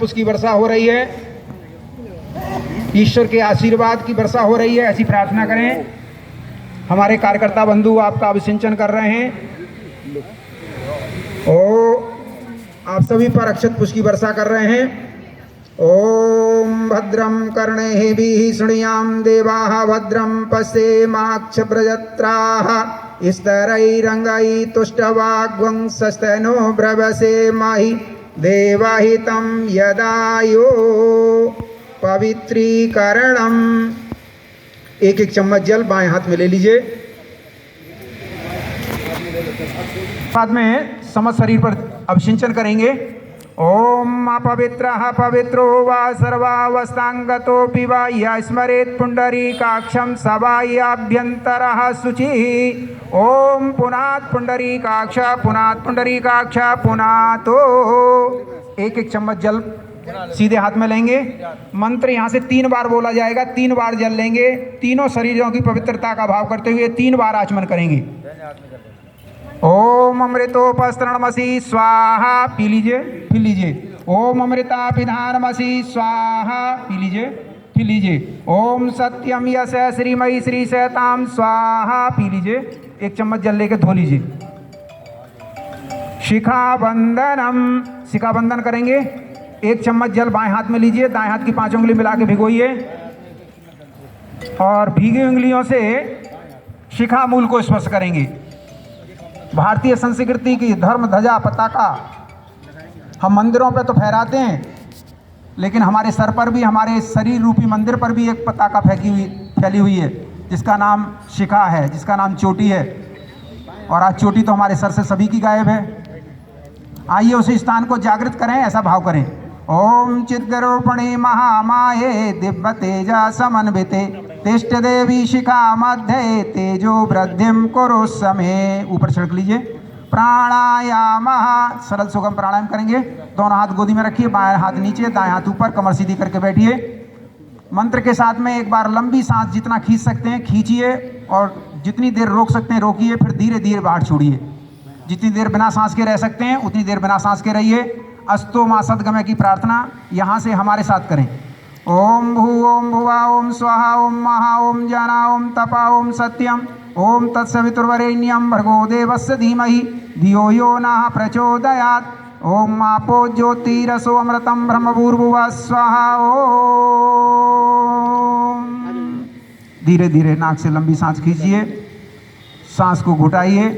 उसकी वर्षा हो रही है, ईश्वर के आशीर्वाद की वर्षा हो रही है, ऐसी प्रार्थना करें। हमारे कार्यकर्ता बंधु आपका अभिसिंचन कर रहे हैं। आप सभी पर अक्षत पुष्प की वर्षा कर रहे हैं। ओम भद्रम कर्णेभिः शृणुयाम देवाः भद्रम पश्येमाक्षप्रजत्राः स्तरैरङ्गैः तुष्टवाग्वंशस्तनो ब्रवसेमहि देवहितं यदायो पवित्रीकरणम। एक एक चम्मच जल बाएं हाथ में ले लीजिए। बाद में समस्त शरीर पर अभिषेचन करेंगे। ओम अपवित्रः पवित्रो वा सर्वावस्थांगतोऽपि वा य स्मरेत् पुंडरीकाक्षं सबाह्याभ्यन्तरः शुचिः। ओम पुनात् पुंडरीकाक्ष पुनात् पुंडरीकाक्ष पुनातो। एक एक चम्मच जल सीधे हाथ में लेंगे। मंत्र यहाँ से 3 बार बोला जाएगा, 3 बार जल लेंगे। तीनों शरीरों की पवित्रता का भाव करते हुए 3 बार आचमन करेंगे। ओम अमृतोपस्तरणमसि स्वाहा, पी लीजिए, पी लीजिए। ओम अमृता पिधानमसि स्वाहा, पी लीजिए, पी लीजिए। ओम सत्यम यश श्रीमयी श्री सैताम स्वाहा, पी लीजिए। एक चम्मच जल लेके धो लीजिए। शिखा बंधनम, शिखा बंधन करेंगे। एक चम्मच जल बाएं हाथ में लीजिए, दाएं हाथ की 5 उंगली मिला के भिगोइए और भीगी उंगलियों से शिखा मूल को स्पर्श करेंगे। भारतीय संस्कृति की धर्म ध्वजा पताका हम मंदिरों पे तो फहराते हैं, लेकिन हमारे सर पर भी, हमारे शरीर रूपी मंदिर पर भी एक पताका फैली हुई है, जिसका नाम शिखा है, जिसका नाम चोटी है। और आज चोटी तो हमारे सर से सभी की गायब है। आइए उस स्थान को जागृत करें, ऐसा भाव करें। ओम चिद्रूपिणी महामाये दिव्य तेजा समन्विते तिष्ठ देवी शिखा मध्य तेजो वृद्धिम कुरु समे। ऊपर छिड़क लीजिए। प्राणायाम, सरल सुगम प्राणायाम करेंगे। दोनों हाथ गोदी में रखिए, बाएं हाथ नीचे, दाएं हाथ ऊपर, कमर सीधी करके बैठिए। मंत्र के साथ में एक बार लंबी सांस जितना खींच सकते हैं खींचिए, और जितनी देर रोक सकते हैं रोकिए, फिर धीरे धीरे बाहर छोड़िए। जितनी देर बिना सांस के रह सकते हैं उतनी देर बिना सांस के रहिए। अस्तो मा सद्गमय की प्रार्थना यहाँ से हमारे साथ करें। ओम भू ओम भुवा ओम स्वाहा ओम महा ओम जना ओम तपा ओम सत्यम ओम तत्सवितुर्वरेण्यं भर्गो देवस्य धीमहि धियो यो नः प्रचोदयात्। ओम आपो ज्योतिरसो अमृतं ब्रह्मभूर्भुवः स्वाहा। ओम धीरे धीरे नाक से लंबी सांस खींचिए, सांस को घुटाइए,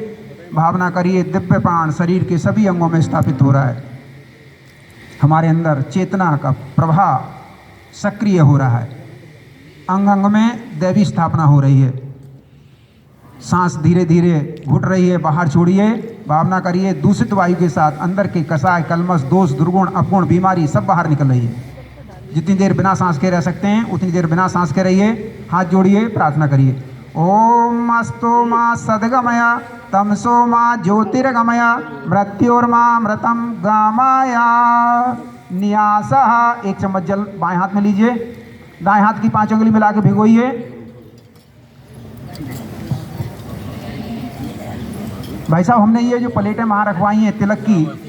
भावना करिए दिव्य प्राण शरीर के सभी अंगों में स्थापित हो रहा है। हमारे अंदर चेतना का प्रभाव सक्रिय हो रहा है, अंग अंग में दैवी स्थापना हो रही है। सांस धीरे धीरे घुट रही है, बाहर छोड़िए, भावना करिए दूषित वायु के साथ अंदर के कसाय कलमश दोष दुर्गुण अपगुण बीमारी सब बाहर निकल रही है। जितनी देर बिना सांस के रह सकते हैं उतनी देर बिना सांस के रहिए। हाथ जोड़िए, प्रार्थना करिए। ओम अस्तो मा सद्गमय तमसो मा ज्योतिर्गमय मृत्योर्मा मृतम गामाया। न्यासः, एक चम्मच जल बाएं हाथ में लीजिए, दाएं हाथ की 5 उंगली मिला के भिगोइए। भाई साहब, हमने ये जो प्लेटें वहाँ रखवाई हैं तिलक की,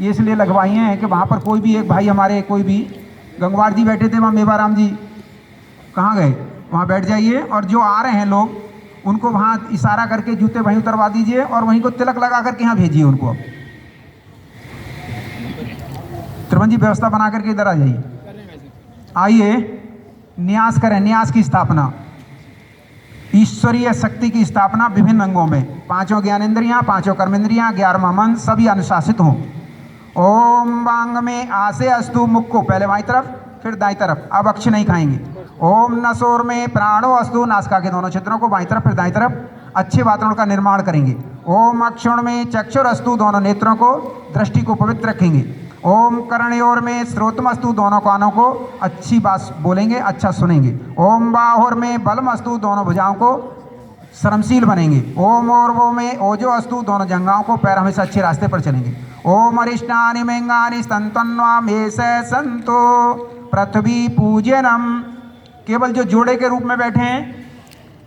ये इसलिए लगवाई हैं कि वहाँ पर कोई भी एक भाई हमारे, कोई भी गंगवार जी बैठे थे वहाँ, मेवाराम जी कहाँ गए, वहाँ बैठ जाइए और जो आ रहे हैं लोग उनको वहाँ इशारा करके जूते वहीं उतरवा दीजिए और वहीं को तिलक लगा करके यहाँ भेजिए उनको। त्रिभुवन जी व्यवस्था बना करके इधर आ जाइए। आइए न्यास करें, न्यास की स्थापना, ईश्वरीय शक्ति की स्थापना विभिन्न अंगों में। 5 ज्ञानेंद्रियां, 5 कर्मेंद्रियां, 11वां मन सभी अनुशासित हों। ओम वांग में आसे अस्तु, मुख को पहले बाईं तरफ फिर दाईं तरफ, अब अक्ष नहीं खाएंगे। ओम नसोर में प्राणो अस्तु, नासिका के दोनों क्षेत्रों को बाईं तरफ फिर दाईं तरफ अच्छे वातावरण का निर्माण करेंगे। ओम अक्षुण में चक्षुर अस्तु, दोनों नेत्रों को दृष्टि को पवित्र रखेंगे। ओम कर्णयोर में श्रोतमस्तु, दोनों कानों को अच्छी बात बोलेंगे, अच्छा सुनेंगे। ओम बाहोर में बलमस्तु, दोनों भुजाओं को श्रमशील बनेंगे। ओम और वो में ओजो अस्तु, दोनों जंघाओं को पैर हमेशा अच्छे रास्ते पर चलेंगे। ओम अरिष्टानि मेंगानि स्तन्त्वन्वामेष संतो पृथ्वी पूजनम। केवल जो जोड़े के रूप में बैठे हैं,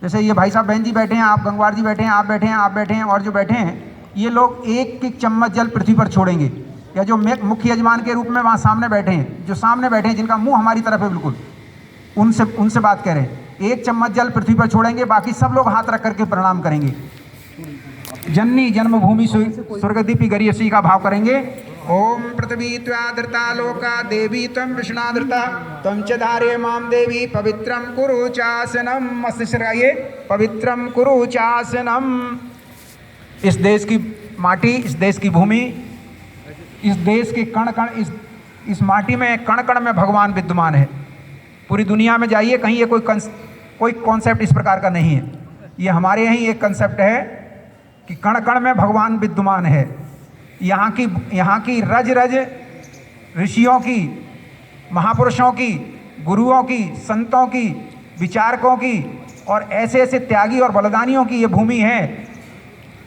जैसे ये भाई साहब बहन जी बैठे हैं, आप गंगवार जी बैठे हैं, आप बैठे हैं, आप बैठे हैं और जो बैठे हैं, ये लोग एक एक चम्मच जल पृथ्वी पर छोड़ेंगे। या जो मुख्य यजमान के रूप में वहाँ सामने बैठे हैं, जो सामने बैठे हैं जिनका मुंह हमारी तरफ है बिल्कुल, उनसे बात करें। 1 चम्मच जल पृथ्वी पर छोड़ेंगे, बाकी सब लोग हाथ रख करके प्रणाम करेंगे। जननी जन्मभूमि स्वर्गदीपी गरीयसी का भाव करेंगे। ओम पृथ्वी त्वादृता लोका देवी त्वं विष्णादृता त्वं च धारे माम देवी पवित्रम कुरु चासनम। मस्तिष्क लगाइए, पवित्रम कुरु चासनम। इस देश की माटी, इस देश की भूमि, इस देश के कण कण, इस माटी में कण कण में भगवान विद्यमान है। पूरी दुनिया में जाइए, कहीं ये कोई कॉन्सेप्ट इस प्रकार का नहीं है। ये हमारे यहीं एक कॉन्सेप्ट है कि कण कण में भगवान विद्यमान है। यहाँ की रज रज ऋषियों की, महापुरुषों की, गुरुओं की, संतों की, विचारकों की और ऐसे ऐसे त्यागी और बलिदानियों की ये भूमि है।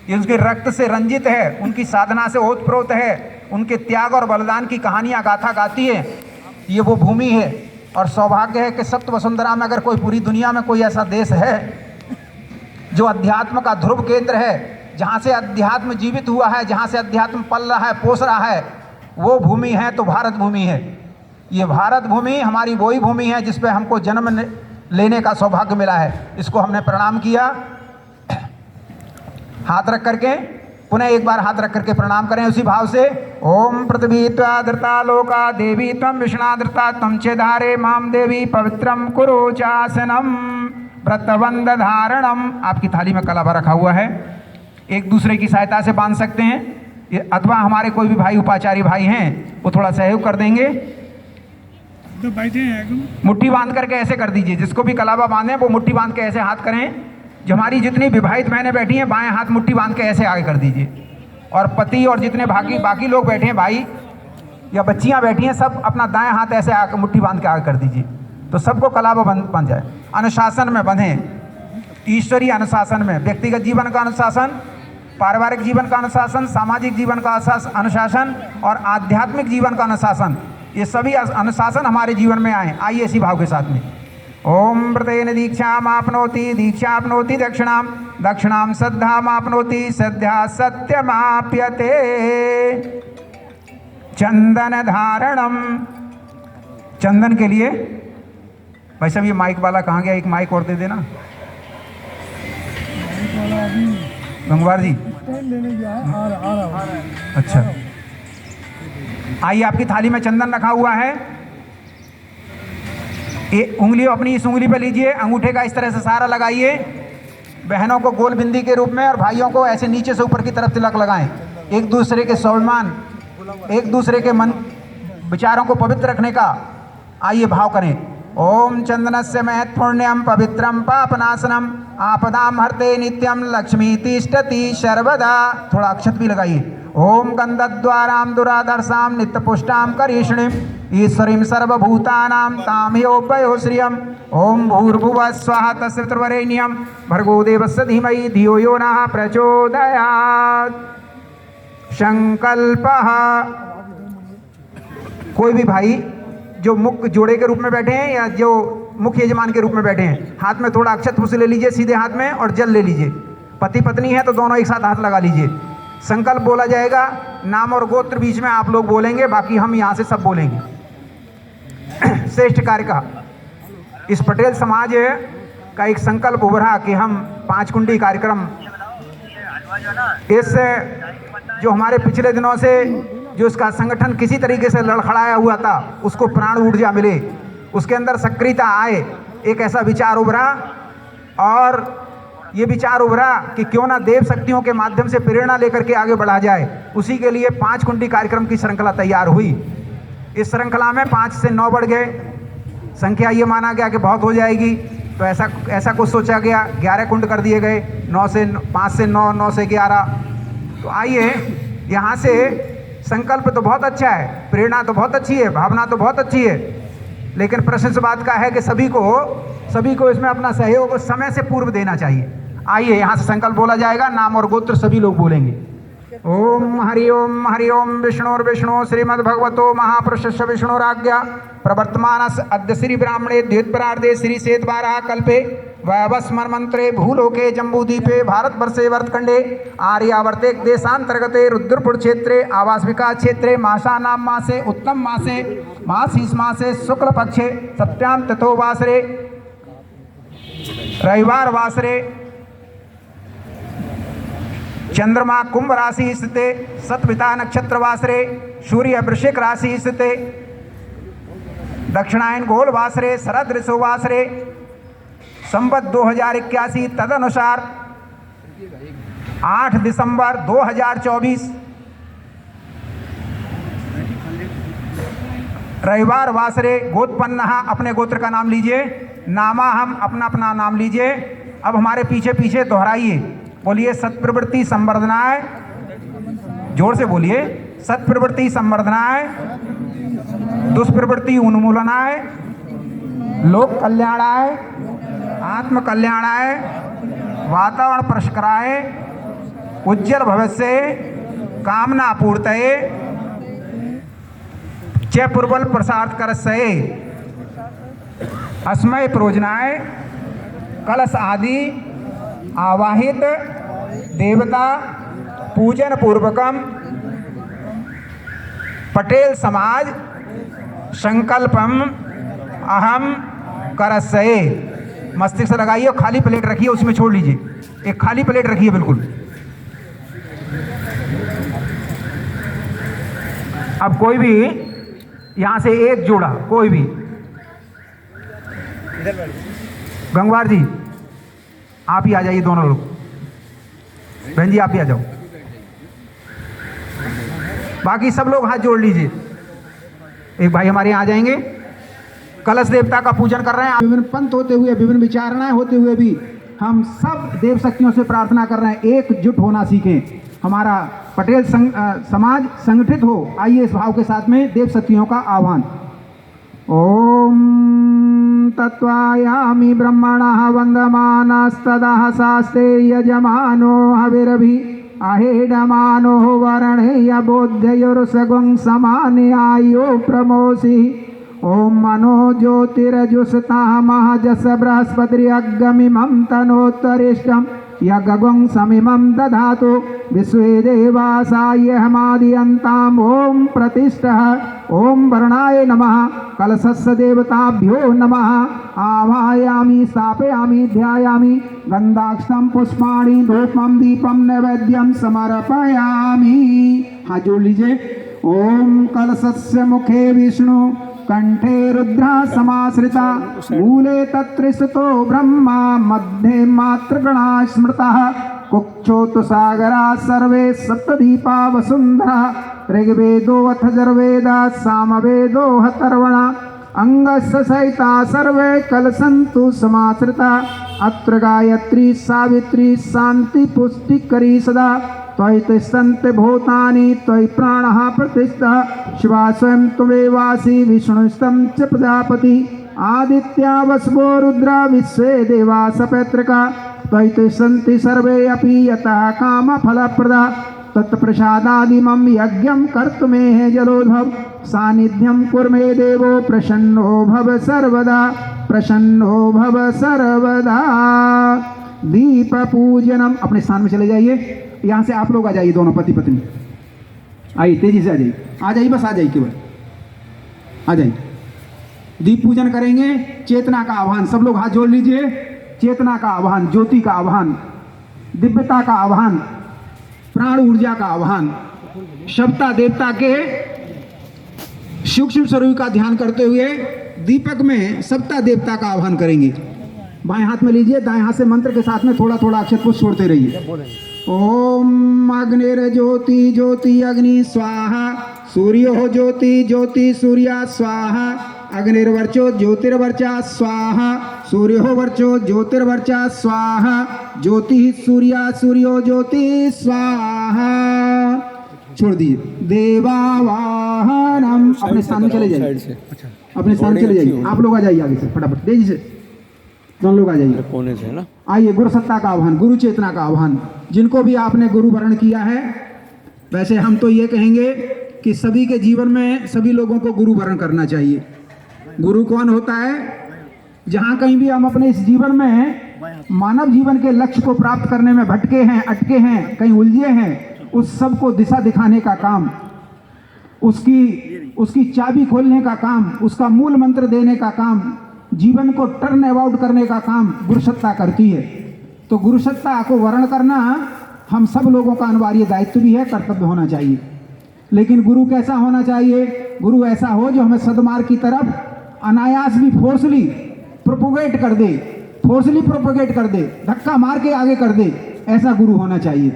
ये उसके रक्त से रंजित है, उनकी साधना से ओतप्रोत है, उनके त्याग और बलिदान की कहानियाँ गाथा गाती है। ये वो भूमि है और सौभाग्य है कि सप्त वसुंधरा में अगर कोई पूरी दुनिया में कोई ऐसा देश है जो अध्यात्म का ध्रुव केंद्र है, जहाँ से अध्यात्म जीवित हुआ है, जहाँ से अध्यात्म पल रहा है, पोस रहा है, वो भूमि है तो भारत भूमि है। ये भारत भूमि हमारी वही भूमि है जिस पे हमको जन्म लेने का सौभाग्य मिला है। इसको हमने प्रणाम किया। हाथ रख करके पुनः एक बार हाथ रख करके प्रणाम करें उसी भाव से। ओम पृथ्वी त्वादृता लोका देवी त्वं विष्णादृता त्वं च धारे माम देवी पवित्रम कुरु चासनम व्रतबंध धारणम। आपकी थाली में कलावा रखा हुआ है, एक दूसरे की सहायता से बांध सकते हैं, अथवा हमारे कोई भी भाई उपाचारी भाई हैं वो थोड़ा सहयोग कर देंगे। तो बैठे हैं, मुट्ठी बांध करके ऐसे कर दीजिए, जिसको भी कलावा बांधे वो मुट्ठी बांध के ऐसे हाथ करें। जो हमारी जितनी विवाहित बहनें बैठी हैं, बाएं हाथ मुट्ठी बांध के ऐसे आगे कर दीजिए। और पति और जितने बाकी लोग बैठे हैं, भाई या बच्चियां बैठी हैं, सब अपना दाएं हाथ ऐसे आकर मुट्ठी बांध के आगे कर दीजिए, तो सबको कलावा बन जाए। अनुशासन में बंधें, ईश्वरीय अनुशासन में, व्यक्तिगत जीवन का अनुशासन, पारिवारिक जीवन का अनुशासन, सामाजिक जीवन का अनुशासन और आध्यात्मिक जीवन का अनुशासन, ये सभी अनुशासन हमारे जीवन में आए। आइए इसी भाव के साथ में। ओम व्रतेन दीक्षामाप्नोति दीक्षाप्नोति दक्षिणाम दक्षिणाम श्रद्धामाप्नोति श्रद्धा सत्यमाप्यते चंदन धारणम। चंदन के लिए भाई साहब ये माइक वाला कहाँ गया? एक माइक और दे देना गंगवार जी। अच्छा, आइए आपकी थाली में चंदन रखा हुआ है। उंगली अपनी इस उंगली पे लीजिए, अंगूठे का इस तरह से सहारा लगाइए, बहनों को गोल बिंदी के रूप में और भाइयों को ऐसे नीचे से ऊपर की तरफ तिलक लगाएं। एक दूसरे के स्वाभिमान, एक दूसरे के मन विचारों को पवित्र रखने का आइए भाव करें। ओम चंदनस्य महत् पुण्यम पवित्रम पापनाशनम आपदाम हरते नित्यम लक्ष्मी तिष्ठति सर्वदा। थोड़ा अक्षत भी लगाइए। ओम गंधद्वाराम दुराधर्षाम नित्यपुष्टाम करीषिणीम ईश्वरीं सर्वभूतानां तामयोपयो श्रियम। ओम भूर्भुवः स्वः तत्सवितुर्वरेण्यं भर्गो देवस्य धीमहि धियो यो नः प्रचोदयात्। संकल्पः। कोई भी भाई जो मुख्य जोड़े के रूप में बैठे हैं या जो मुख्य यजमान के रूप में बैठे हैं, हाथ में थोड़ा अक्षत पुष्प ले लीजिए सीधे हाथ में और जल ले लीजिए। पति पत्नी है तो दोनों एक साथ हाथ लगा लीजिए। संकल्प बोला जाएगा, नाम और गोत्र बीच में आप लोग बोलेंगे, बाकी हम यहाँ से सब बोलेंगे। श्रेष्ठ कार्य का इस पटेल समाज का एक संकल्प उभरा कि हम 5 कुंडी कार्यक्रम, इस जो हमारे पिछले दिनों से जो इसका संगठन किसी तरीके से लड़खड़ाया हुआ था उसको प्राण ऊर्जा मिले, उसके अंदर सक्रियता आए। एक ऐसा विचार उभरा और ये विचार उभरा कि क्यों ना देव शक्तियों के माध्यम से प्रेरणा लेकर के आगे बढ़ा जाए। उसी के लिए 5 कुंडी कार्यक्रम की श्रृंखला तैयार हुई। इस श्रृंखला में 5 से 9 बढ़ गए, संख्या ये माना गया कि बहुत हो जाएगी, तो ऐसा कुछ सोचा गया, 11 कुंड कर दिए गए, 5 से 9, 9 से 11। तो आइए यहाँ से संकल्प तो बहुत अच्छा है, प्रेरणा तो बहुत अच्छी है, भावना तो बहुत अच्छी है, लेकिन प्रश्न इस बात का है कि सभी को इसमें अपना सहयोग समय से पूर्व देना चाहिए। आइए यहाँ से संकल्प बोला जाएगा, नाम और गोत्र सभी लोग बोलेंगे। ओम हरि ओम विष्णु श्रीमद्भगवतो महापुरुषस्य विष्णुराज्ञा प्रवर्तमानस्य अद्य श्री ब्राह्मणे द्वितीयार्धे श्री श्वेतवाराह कल्पे वैवस्मर मंत्रे भूलोके जम्बूद्वीपे भारतवर्षे वर्तखंडे आर्यावर्ते देशांतर्गते रुद्रपुर क्षेत्रे आवास विकास क्षेत्रे मासानां मासे उत्तम मासे मासीस मासे शुक्ल पक्षे सप्ताम तथो वासरे रविवार वासरे चंद्रमा कुंभ राशि स्थिते सतपिता नक्षत्र वासरे सूर्य वृश्चिक राशि स्थिते दक्षिणायन गोल वासरे शरद ऋतु वासरे संवत 2081 तदनुसार 8 दिसंबर 2024 रविवार वासरे गोत्पन्न अपने गोत्र का नाम लीजिए, नामा हम अपना अपना नाम लीजिए। अब हमारे पीछे पीछे दोहराइए, बोलिए सत्प्रवृत्ति संवर्धनाय, जोर से बोलिए सत्प्रवृत्ति संवर्धनाय, दुष्प्रवृत्ति उन्मूलनाय, लोक कल्याणाय, आत्म कल्याणाय, वातावरण परिष्कराय, उज्जवल भविष्य कामना पूर्तये च पूर्वल प्रसाद करसये अस्मय प्रोजनाय कलश आदि आवाहित देवता पूजन पूर्वकम पटेल समाज संकल्पम अहम करसये। मस्तिष्क लगाइए और खाली प्लेट रखिए, उसमें छोड़ लीजिए, एक खाली प्लेट रखिए बिल्कुल। अब कोई भी यहां से एक जोड़ा, कोई भी, गंगवार जी आप ही आ जाइए, दोनों लोग, बहन जी आप ही आ जाओ, बाकी सब लोग हाथ जोड़ लीजिए। एक भाई हमारे यहाँ आ जाएंगे, कलश देवता का पूजन कर रहे हैं। विभिन्न पंथ होते हुए, विभिन्न विचारणाएं होते हुए भी हम सब देव शक्तियों से प्रार्थना कर रहे हैं, एकजुट होना सीखें, हमारा पटेल समाज संगठित हो। आइए इस भाव के साथ में देव शक्तियों का आह्वान। ओम तत्वायामि ब्रह्मणः वन्दमानस्तदः शास्त्रे यजमानो हविरभि आहेडमानो वरणेय बोध्ययोर्सगुं समाने आयो प्रमोषि। ओम मनो ज्योतिरजुषता महजस बृहस्पतिरग्गमिमं तनोत्तरिष्टं यगगुं समिमं दधातु विश्वे देवासायहमादियन्ताम्। ओम प्रतिष्ठः। ओम वर्णाय नमः। कलशस्य देवताभ्यो नमः। आवाहयामि स्थापयामि ध्यायामि गन्धाक्षतं पुष्पाणि धूपं दीपं नैवेद्यं समर्पयामि। हाथ जोड़ लीजिए। ओम कलशस्य मुखे विष्णु कंठे रुद्रा समाश्रिता मूले तत्रिसतो ब्रह्मा मध्ये मातृगणा स्मृतः कुक्षोतु सागरा सर्वे सप्तदीपा वसुंधरा ऋग्वेदो अथ यजुर्वेदः सामवेदो अथर्वणा अंगस्य सहिता सर्वे कलशन्तु समाश्रिता अत्र गायत्री सावित्री शांति पुष्टिकरी सदा त्वयि तिष्ठन्ति भूतानि त्वयि प्राणः प्रतिष्ठः शिवा स्वयं त्वमेवासि विष्णुस्तं च प्रजापति आदित्या वसवो रुद्रा विश्वे देवा सपैतृका त्वयि तिष्ठन्ति सर्वे अपि यतः कामफलप्रदा तत्प्रसादादिमं यज्ञं कर्तुमेह जलोद्भव सानिध्यं कुर्मे देवो प्रसन्नो भव सर्वदा प्रसन्नो भव सर्वदा। दीप पूजनम। अपने स्थान में चले जाइए, यहाँ से आप लोग आ जाइए, दोनों पति पत्नी आइए, तेजी से आ जाइए, आ जाइए, बस आ जाइए, केवल आ जाइए। दीप पूजन करेंगे। चेतना का आह्वान, सब लोग हाथ जोड़ लीजिए। चेतना का आह्वान, ज्योति का आह्वान, दिव्यता का आह्वान, प्राण ऊर्जा का आह्वान, सप्ता देवता के सूक्ष्म स्वरूप का ध्यान करते हुए दीपक में सप्ता देवता का आह्वान करेंगे। बाएं हाथ में लीजिए, दाएं हाथ से मंत्र के साथ में थोड़ा थोड़ा अक्षत पुष्प छोड़ते रहिए। ओम अग्निर ज्योति ज्योति अग्नि स्वाहा सूर्यो ज्योति ज्योति सूर्या स्वाहा अग्निर्वर्चो ज्योतिर्वर्चा स्वाहा सूर्यो वर्चो ज्योतिर्वर्चा स्वाहा ज्योति सूर्या सूर्यो ज्योति स्वाहा। छोड़ दीजिए। देवावाहनम। अपने स्थान में चले जाइए, अपने स्थान में चले जाइए। आप लोग आ जाइए आगे से, फटाफट तेजी से दोनों लोग आ जाइए, कोने से ना। आइए। गुरु सत्ता का आह्वान, गुरु चेतना का आह्वान। जिनको भी आपने गुरु वर्ण किया है, वैसे हम तो ये कहेंगे कि सभी के जीवन में सभी लोगों को गुरु वर्ण करना चाहिए। गुरु कौन होता है? जहाँ कहीं भी हम अपने इस जीवन में मानव जीवन के लक्ष्य को प्राप्त करने में भटके हैं, अटके हैं, कहीं उलझे हैं, उस सब को दिशा दिखाने का काम, उसकी चाबी खोलने का काम, उसका मूल मंत्र देने का काम, जीवन को टर्न अबाउट करने का काम गुरुसत्ता करती है। तो गुरुसत्ता को वर्ण करना हम सब लोगों का अनिवार्य दायित्व भी है, कर्तव्य होना चाहिए। लेकिन गुरु कैसा होना चाहिए? गुरु ऐसा हो जो हमें सद्मार्ग की तरफ अनायास भी फोर्सली प्रोपोगेट कर दे, धक्का मार के आगे कर दे, ऐसा गुरु होना चाहिए।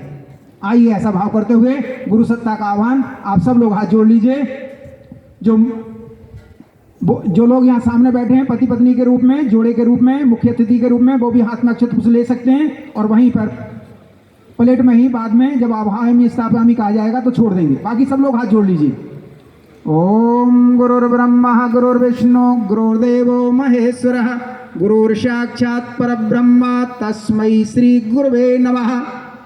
आइए ऐसा भाव करते हुए गुरुसत्ता का आह्वान आप सब लोग हाथ जोड़ लीजिए। जो लोग यहाँ सामने बैठे हैं पति पत्नी के रूप में, जोड़े के रूप में, मुख्य अतिथि के रूप में, वो भी हाथ में अक्षत पुष्प ले सकते हैं और वहीं पर प्लेट में ही बाद में जब आवाहयामि स्थापयामि कहा जाएगा तो छोड़ देंगे। बाकी सब लोग हाथ जोड़ लीजिए। ओम गुरुर्ब्रह्मा गुरुर्विष्णु गुरुर्देवो महेश्वरः गुरुर्साक्षात् परब्रह्म तस्मै श्री गुरुवे नमः।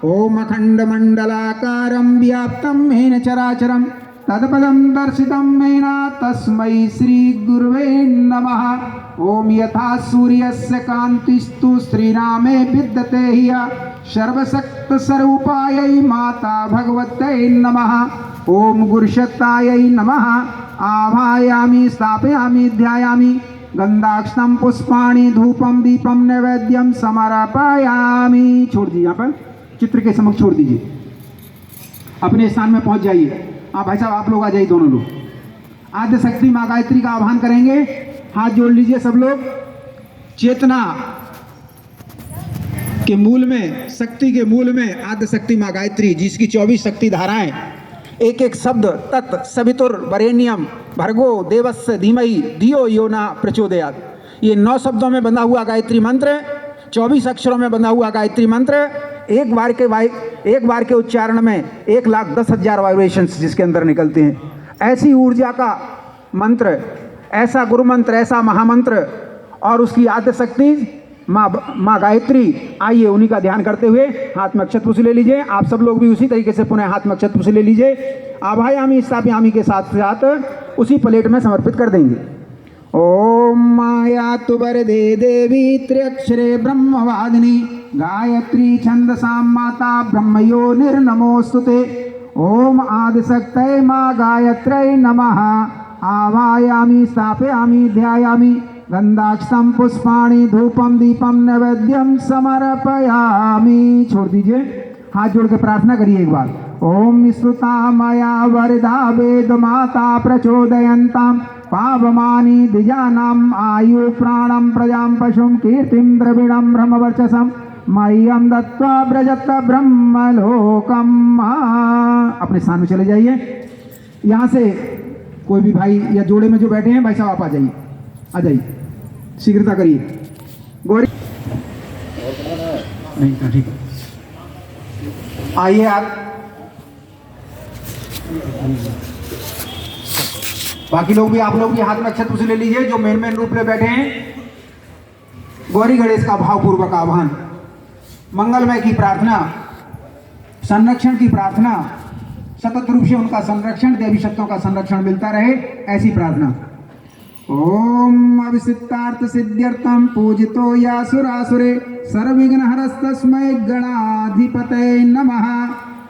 ओम अखंडमंडलाकारं व्याप्तं येन चराचरं तत्पदं दर्शितं येन तस्मै श्री गुरुवे नमः। ओम यथा सूर्यस्य कान्तिस्तु श्रीरामे विद्यते ह्यः सर्वशक्त स्वरूपायै माता भगवत्यै नमः। ओम गुरुसत्तायै नमः। आवाहयामि स्थापयामि ध्यायामि गंधाक्षतं पुष्पाणि धूपम दीपम नैवेद्यम समर्पयामि। छोड़ दीजिए, यहाँ पर चित्र के समक्ष छोड़ दीजिए, अपने स्थान में पहुंच जाइए। हाँ भाई साहब आप लोग आ जाइए, दोनों लोग। आद्य शक्ति माँ गायत्री का आह्वान करेंगे। हाथ जोड़ लीजिए सब लोग। चेतना के मूल में, शक्ति के मूल में आद्य शक्ति माँ गायत्री, जिसकी 24 शक्ति धाराएं, एक एक शब्द तत् सवितुर वरेण्यम भर्गो देवस्य धीमहि धियो यो न प्रचोदयात्, ये 9 शब्दों में बंधा हुआ गायत्री मंत्र, 24 अक्षरों में बंधा हुआ गायत्री मंत्र, एक बार के उच्चारण में 1,10,000 वाइब्रेशंस जिसके अंदर निकलते हैं। ऐसी ऊर्जा का मंत्र, ऐसा गुरु मंत्र, ऐसा महामंत्र और उसकी आद्य शक्ति माँ गायत्री। आइए उन्हीं का ध्यान करते हुए हाथ में अक्षत पुष्प ले लीजिए। आप सब लोग भी उसी तरीके से पुनः हाथ में अक्षत पुष्प ले लीजिए। आवाहयामि स्थापयामि के साथ साथ उसी प्लेट में समर्पित कर देंगे। ओम माया तु वरदे देवी त्र्यक्षरे ब्रह्मवादिनी गायत्री छंदसां माता ब्रह्मयो निर्नमोस्तुते। ओम आदिशक्तये माँ गायत्र्यै नमः। आवाहयामि स्थापयामि ध्यायामि गंधाक्षतं पुष्पाणि धूपम दीपम नैवेद्यम समर्पयामि। छोड़ दीजिए, हाथ जोड़ के प्रार्थना करिए एक बार। ओम स्तुता मया वरदा वेद माता प्रचोदयन्तां पावमानि द्विजानाम् आयु प्राणं प्रजां पशुं कीर्तिं द्रविणं ब्रह्मवर्चसं मह्यं दत्त्वा व्रजत ब्रह्मलोकम्। अपने स्थान में चले जाइए। यहाँ से कोई भी भाई या जोड़े में जो बैठे हैं भाई साहब आप आ जाइए, शीघ्रता करिए। गौरी नहीं, ठीक है, आइए आप। बाकी लोग भी, आप लोग भी हाथ में अक्षत पुष्प ले लीजिए जो मेन रूप में बैठे हैं। गौरी गणेश का भावपूर्वक आह्वान, मंगलमय की प्रार्थना, संरक्षण की प्रार्थना, सतत रूप से उनका संरक्षण, देवी शक्तियों का संरक्षण मिलता रहे, ऐसी प्रार्थना। ओम अविसिद्धार्थ सिद्ध्यर्थम पूजितो यासुरासुरे सर्वविघ्नहरस्तस्मै गणाधिपतये नमः।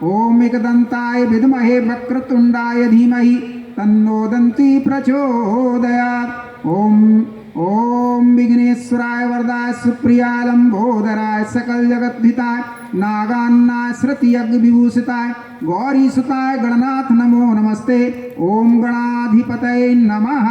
ओम एकदंताय विद्महे वक्रतुंडाय धीमहि तन्नो दन्ती प्रचोदयात्। ओम विघ्नेश्वराय वरदाय सुप्रियाय लंबोदराय सकल जगद्धिताय नागान्नाय श्रुति यज्ञ विभूषिताय गौरी सुताय गणनाथ नमो नमस्ते। ओम गणाधिपतये नमः।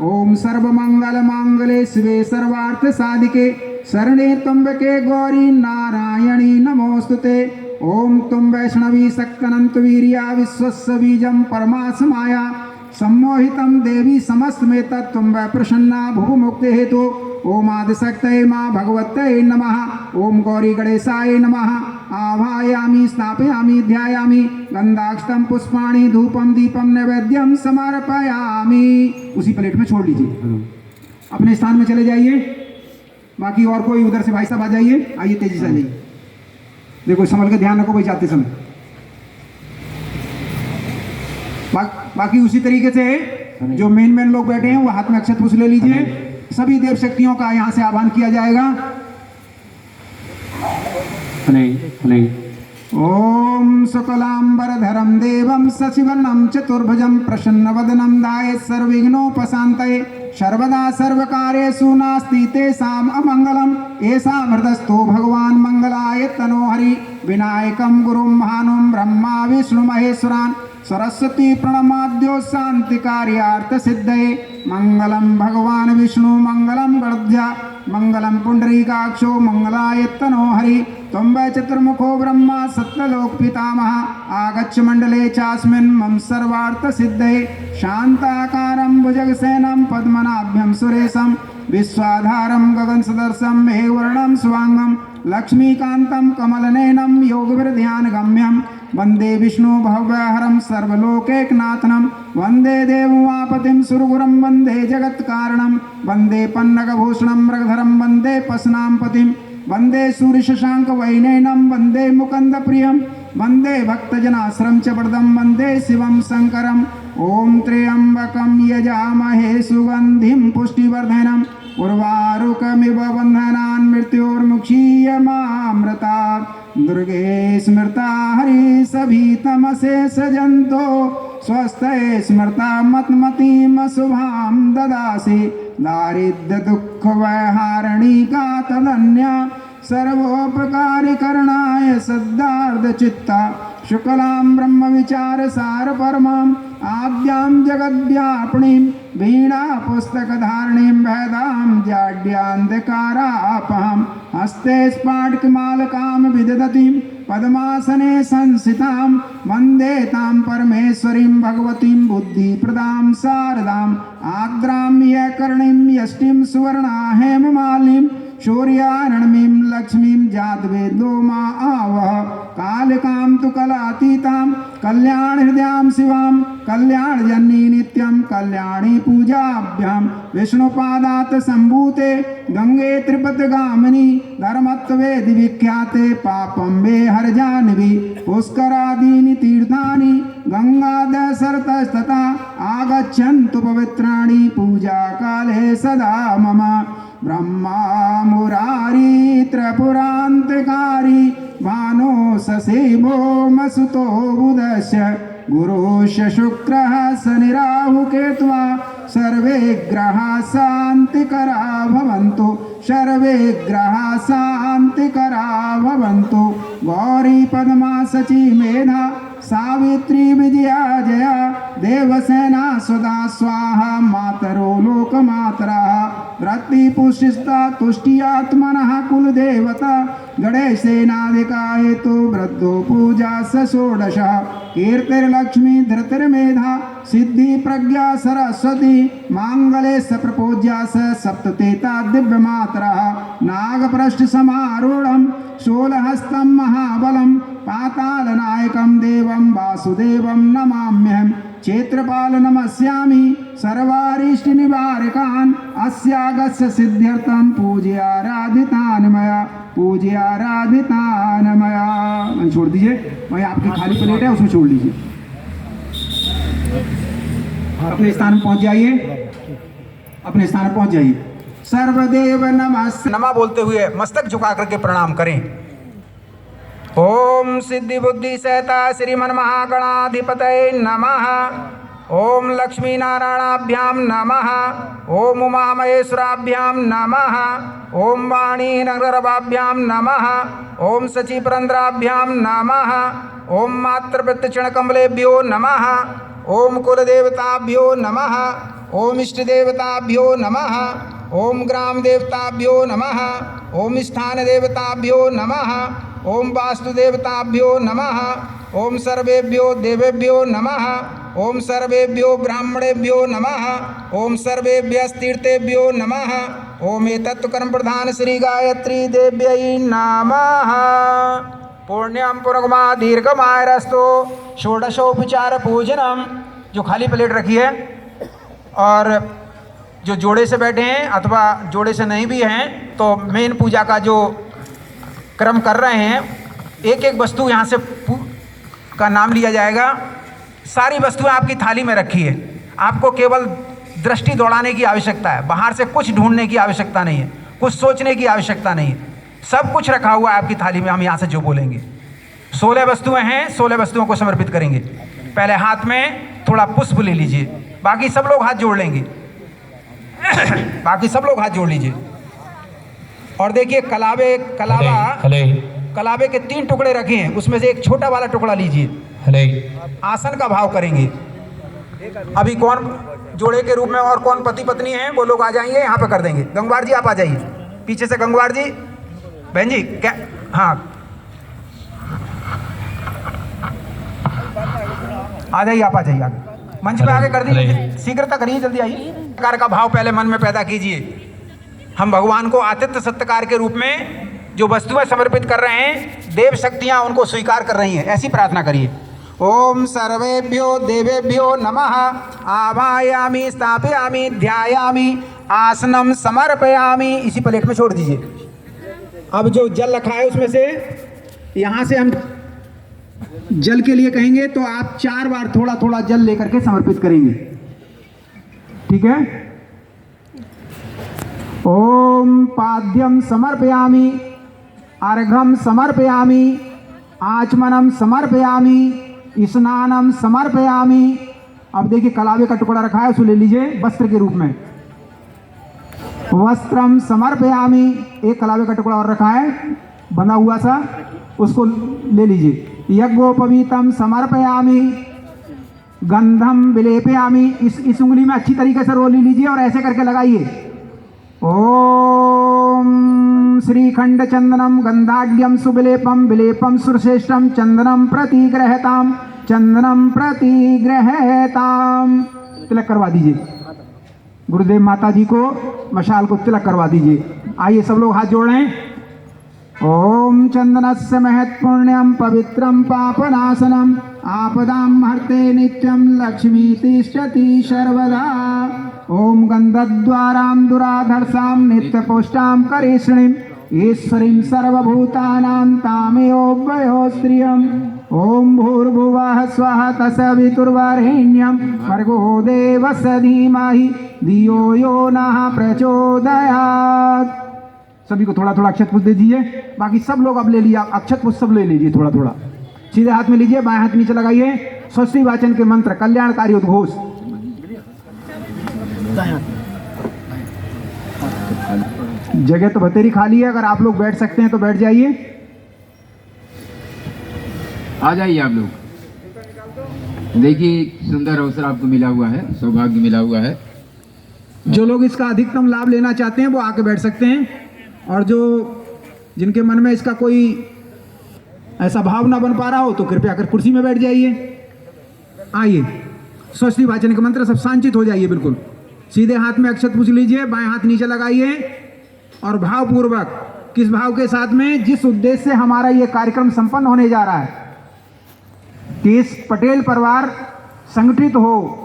ओम सर्वमंगल मांगले शिवे सर्वार्थ साधिके शरणे त्र्यंबके गौरी नारायणी नमोस्तुते। ओम तुम वैष्णवी शक्तनंत वीर्या विश्वस्य बीजं परमासमाया सम्मोहितं देवी समस्त में तत्त्वं वै प्रसन्ना भुव मुक्ति हेतु। ओम आदिशक्तये माँ भगवत्यै नमः। ओम गौरी गणेशाय नमः। आवाहयामि स्थापयामि ध्यायामि गंधाक्षतं पुष्पाणि धूपम दीपम नैवेद्यम समर्पयामि। उसी प्लेट में छोड़ लीजिए, अपने स्थान में चले जाइए। बाकी और कोई उधर से भाई साहब आ जाइए, आइए तेजी से आइए। देखो संभल के ध्यान रखो भाई जाते समय। बाकी उसी तरीके से जो मेन लोग बैठे हैं वो हाथ में अक्षत पुष्प ले लीजिए। सभी देव शक्तियों का यहाँ से आह्वान किया जाएगा। प्ले। ॐ शुक्लाम्बरधरं देवं शशिवर्णं चतुर्भुजं प्रसन्नवदनं ध्यायेत् सर्वविघ्नोपशान्तये सर्वदा सर्वकार्येषु नास्ति तेषाम् अमङ्गलम् येषां हृदस्थो भगवान् मङ्गलाय तनोहरि विनायकं गुरुं महानुं ब्रह्मा विष्णुमहेश्वरान् सरस्वती प्रणमाद्यो शान्तिकार्यार्थसिद्धये मङ्गलं भगवान् विष्णु मङ्गलं गणध्या मङ्गलं पुण्डरीकाक्षो मङ्गलाय तनोहरि त्वं वै चतुर्मुखो ब्रह्मा सत्यलोकपितामह आगच्छ मण्डले चास्मिन् मम सर्वार्थसिद्धये शान्ताकारं भुजगसेनं पद्मनाभ्यं सुरेशं विश्वाधारं गगनसदृशं मेघवर्णं शुभांगं लक्ष्मीकान्तं कमलनयनं योगविरध्यानगम्यं वन्दे विष्णु भव्यहरं सर्वलोकैकनाथनं वन्दे देवोमापतिं सुरगुरुं वन्दे जगत्कारणं वन्दे पन्नगभूषणं मृगधरं वन्दे पशूनां पतिं वन्दे सूर्यशशाङ्कवैनयनं वन्दे मुकुन्दप्रियं वन्दे भक्तजनाश्रम च वरदं वन्दे शिवं शङ्करम् ॐ त्र्यम्बकं यजामहे सुगन्धिं पुष्टिवर्धनम् उर्वारुकमिव बन्धनान् मृत्योर्मुक्षीयमामृतात् दुर्गे स्मृता हरि सभीतमशेषजन्तो स्वस्ते स्मृता मत्मतीं शुभां ददासि दारिद्र्यदुःखवैहारणिका तदन्या सर्वोपकारिकरणाय सद्दार्धचित्ता शुक्लां ब्रह्मविचारसारपरमाम् आद्यां जगद्व्यापिनीं वीणापुस्तकधारिणीं वेदां जाड्यान्धकारापहं हस्ते स्फाटिकमालकां विदधतीं पद्मासने संस्थितां वन्दे तां परमेश्वरीं भगवतीं बुद्धिप्रदां शारदाम् आर्द्रां यकर्णीं यष्टिं सुवर्णा हेममालिनीं शौर्यारणमीं लक्ष्मीं जातवेदो मा आवह कालिकां तु कलातीतां कल्याणहृदयां शिवां कल्याणजननी नित्यं कल्याणी पूजाभ्यां विष्णुपादात् सम्भूते गंगे त्रिपथगामिनी धर्मत्वेदि विख्याते पापं वे हरजाह्नवी पुष्करादीनि तीर्थानि गंगादशरतस्तथा आगच्छन्तु पवित्राणि पूजाकाले सदा मम ब्रह्मा मुरारी त्रिपुरान्तकारी भानो ससेवो मसुतो बुधस्य गुरुश्च शुक्रः शनिराहुकेत्वा सर्वे ग्रहाः शान्तिकरा भवन्तु सर्वे ग्रहाः शान्तिकरा भवन्तु गौरी पद्मा सची मेधा सावित्री विजया जया देवसेना सुधा स्वाहा मातरो लोकमातरः रतिपुष्टिस्ता तुष्टियात्मनः कुलदेवता गणेशेनाधिकाय तो वृद्धो पूजा स षोडशः कीर्तिर्लक्ष्मी धृतिर्मेधा सिद्धि प्रज्ञा सरस्वती मांगले स प्रपूज्या स सप्ततेता दिव्यमातरः नागपृष्ठ समारूढ़ं शूलहस्तं महाबलं पातालनायकं देवं वासुदेवं नमाम्यहम् क्षेत्रपाल नमस्यामि सर्वारिष्टनिवारकान् अस्यागस्य सिद्ध्यर्थं पूज्याराधितान् मया वहीं छोड़ दीजिए, वहीं आपकी खाली प्लेट है उसमें छोड़ लीजिए। अपने स्थान पहुंच जाइए, अपने स्थान पहुंच जाइए। सर्वदेव नमः नमा बोलते हुए मस्तक झुका करके प्रणाम करें। ओम सिद्धि बुद्धि सहता श्रीमन महागणाधिपतये नमः। ओम लक्ष्मी नारायणाभ्याम नमः। ओम उमा महेश्वराभ्याम नमः। ओम वाणी नगरभाभ्याम नमः। ओम सची पुरंदराभ्याम नमः। ओम मातृवृत्तचरणकमलेभ्यो नमः। ओम कुलदेवताभ्यो नमः। ओम इष्टदेवताभ्यो नमः। ओम ग्राम देवताभ्यो नमः। ओम स्थान देवताभ्यो नमः। ओम वास्तुदेवताभ्यो नमः। ओम सर्वेभ्यो देवेभ्यो नमः। ओम सर्वेभ्यो ब्राह्मणेभ्यो नमः। ओम सर्वेभ्यस्तीर्थेभ्यो नमः। ओम एतत्कर्म प्रधान श्री गायत्री देव्यै नमः। पुण्यम पुनर्गमा दीर्घमायरस्तो षोडशोपचार पूजनम। जो खाली प्लेट रखी है और जो जोड़े से बैठे हैं अथवा जोड़े से नहीं भी हैं तो मेन पूजा का जो क्रम कर रहे हैं, एक एक वस्तु यहाँ से का नाम लिया जाएगा। सारी वस्तुएं आपकी थाली में रखी है। आपको केवल दृष्टि दौड़ाने की आवश्यकता है, बाहर से कुछ ढूंढने की आवश्यकता नहीं है, कुछ सोचने की आवश्यकता नहीं है। सब कुछ रखा हुआ है आपकी थाली में। हम यहाँ से जो बोलेंगे 16 वस्तुएं हैं, 16 वस्तुओं को समर्पित करेंगे। पहले हाथ में थोड़ा पुष्प ले लीजिए, बाकी सब लोग हाथ जोड़ लेंगे। बाकी सब लोग हाथ जोड़ लीजिए। और देखिए कलावे के 3 टुकड़े रखे हैं, उसमें से एक छोटा वाला टुकड़ा लीजिए। आसन का भाव करेंगे। अभी कौन जोड़े के रूप में और कौन पति पत्नी हैं वो लोग आ जाएंगे, यहाँ पे कर देंगे। गंगवार जी आप आ जाइए पीछे से। गंगवार जी, बहन जी क्या, हाँ आ जाइए, आप आ जाइए आगे, मंच पे आगे कर दीजिए। शीघ्रता करिए, जल्दी आइए। सत्कार का भाव पहले मन में पैदा कीजिए। हम भगवान को आतिथ्य सत्कार के रूप में जो वस्तुएं समर्पित कर रहे हैं, देव शक्तियां उनको स्वीकार कर रही हैं, ऐसी प्रार्थना करिए। ओम सर्वेभ्यो देवेभ्यो नमः। आवायामि, स्थापयामि, ध्यायामि, आसनम समर्पयामि। इसी प्लेट में छोड़ दीजिए। अब जो जल रखा है उसमें से, यहाँ से हम जल के लिए कहेंगे तो आप 4 बार थोड़ा थोड़ा जल लेकर के समर्पित करेंगे, ठीक है। ओम पाद्यम समर्पयामि, अर्घम समर्पयामि, आचमनम समर्पयामि, स्नानम समर्पयामि। अब देखिए कलावे का टुकड़ा रखा है, उसको ले लीजिए वस्त्र के रूप में। वस्त्रम समर्पयामि, एक कलावे का टुकड़ा और रखा है बंधा हुआ सा, उसको ले लीजिए। यज्ञोपवीतम समर्पयामि, गंधम विलेपयामि। इस उंगली में अच्छी तरीके से रोली लीजिए और ऐसे करके लगाइए। ओम श्रीखंड चंदनम गंधाढ्यम सुविलेपम, विलेपम सुरश्रेष्ठम, चंदनम प्रतिग्रहताम, चंदनम प्रतिग्रहताम। तिलक करवा दीजिए गुरुदेव माता जी को, मशाल को तिलक करवा दीजिए। आइए सब लोग हाथ जोड़ें। ओम चंदनस्य महत्पुण्यम पवित्रम पापनाशनम, आपदाम हर्ते नित्यम, लक्ष्मी तिष्ठति सर्वदा। ओम गंधद्वारां दुराधर्षां, नित्यपुष्टां करिष्णीं, ईश्वरीं सर्वभूतानां तामेवोभयो श्रियम्। ओम भूर्भुवः स्वः तत्सवितुर्वरेण्यं, भर्गो देवस्य धीमहि धियो यो नः प्रचोदयात्। सभी को थोड़ा थोड़ा अक्षत पुष्प दे दीजिए। बाकी सब लोग अब ले लिया, अक्षत पुष्प सब ले लीजिए थोड़ा थोड़ा। सीधे हाथ में लीजिए, बाएं हाथ नीचे लगाइए। स्वस्ति वाचन के मंत्र, कल्याणकारी उद्घोष। जगह तो बतेरी खाली है, अगर आप लोग बैठ सकते हैं तो बैठ जाइए। आ जाइए आप लोग। देखिए सुंदर अवसर आपको मिला हुआ है, सौभाग्य मिला हुआ है। जो लोग इसका अधिकतम लाभ लेना चाहते हैं वो आके बैठ सकते हैं, और जो जिनके मन में इसका कोई ऐसा भाव ना बन पा रहा हो तो कृपया कर कुर्सी में बैठ जाइए। आइए, स्वस्ति वाचन का मंत्र, सब शांतित हो जाइए बिल्कुल। सीधे हाथ में अक्षत पूछ लीजिए, बाएं हाथ नीचे लगाइए और भावपूर्वक, किस भाव के साथ में, जिस उद्देश्य से हमारा ये कार्यक्रम संपन्न होने जा रहा है कि इस पटेल परिवार संगठित हो,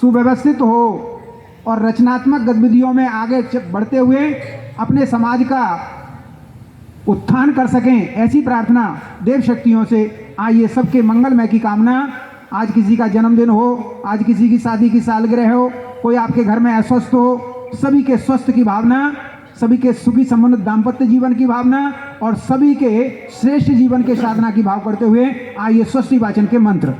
सुव्यवस्थित हो और रचनात्मक गतिविधियों में आगे बढ़ते हुए अपने समाज का उत्थान कर सकें, ऐसी प्रार्थना देव शक्तियों से। आइए, सबके मंगलमय की कामना। आज किसी का जन्मदिन हो, आज किसी की शादी की सालगिरह हो, कोई आपके घर में अस्वस्थ हो, सभी के स्वस्थ की भावना, सभी के सुखी संबंधित दाम्पत्य जीवन की भावना और सभी के श्रेष्ठ जीवन के साधना की भाव करते हुए आइए स्वस्ति वाचन के मंत्र।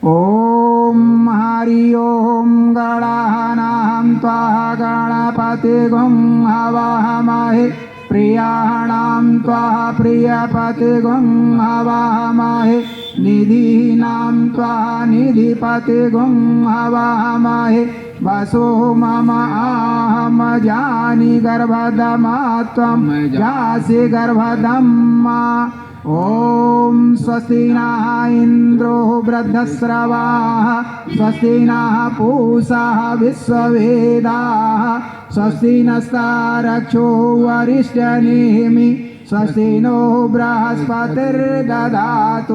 ओम हरि ओम गणानां त्वा गणपतिगुं हवामहे, प्रियाणां त्वा प्रियपतिगुं हवामहे, निधीनां त्वा निधिपतिगुं हवामहे। वसो मम आहम जानि गर्भदमा त्वं जासि गर्भदम्मा। ओम स्वस्ति नः इंद्रो वृद्धश्रवाः, स्वस्ति नः पूषा विश्ववेदाः, स्वस्ति नस्तारक्षो वरिष्ठनेमि, स्वस्ति नो बृहस्पतिर्दधातु।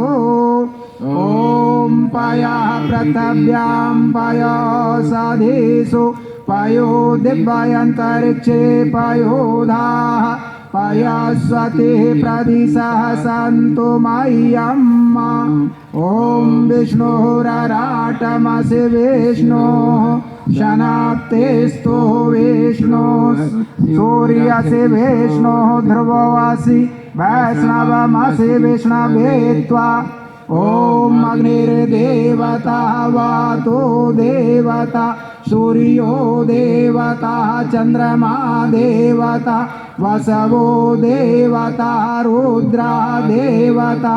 ओम पयः पृथिव्यां पयोषधीषु, पयो दिव्यान्तरिक्षे पयोधाः, पयस्वतिः प्रदिशः सन्तु मह्यम्। ओम विष्णुरराटमसि विष्णोः, शनाप्तेस्तो विष्णु सूर्य से विष्णु ध्रुववासी वैष्णवमसि विष्णवेत्वा ओम अग्निर्देवता वातो देवता सूर्यो देवता चंद्रमा देवता वसवो देवता रुद्रा देवता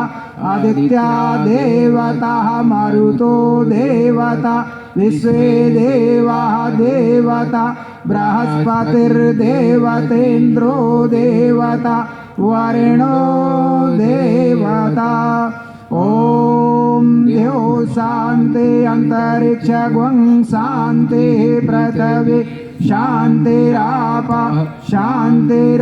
आदित्या देवता मरुतो देवता विश्वे देवा देवता बृहस्पतिर्देवतेन्द्रो देवता वरुणो देवता ओम देव शांति अंतरिक्ष गुं शांति पृथ्वी शांतिराप शांतिरोषधयः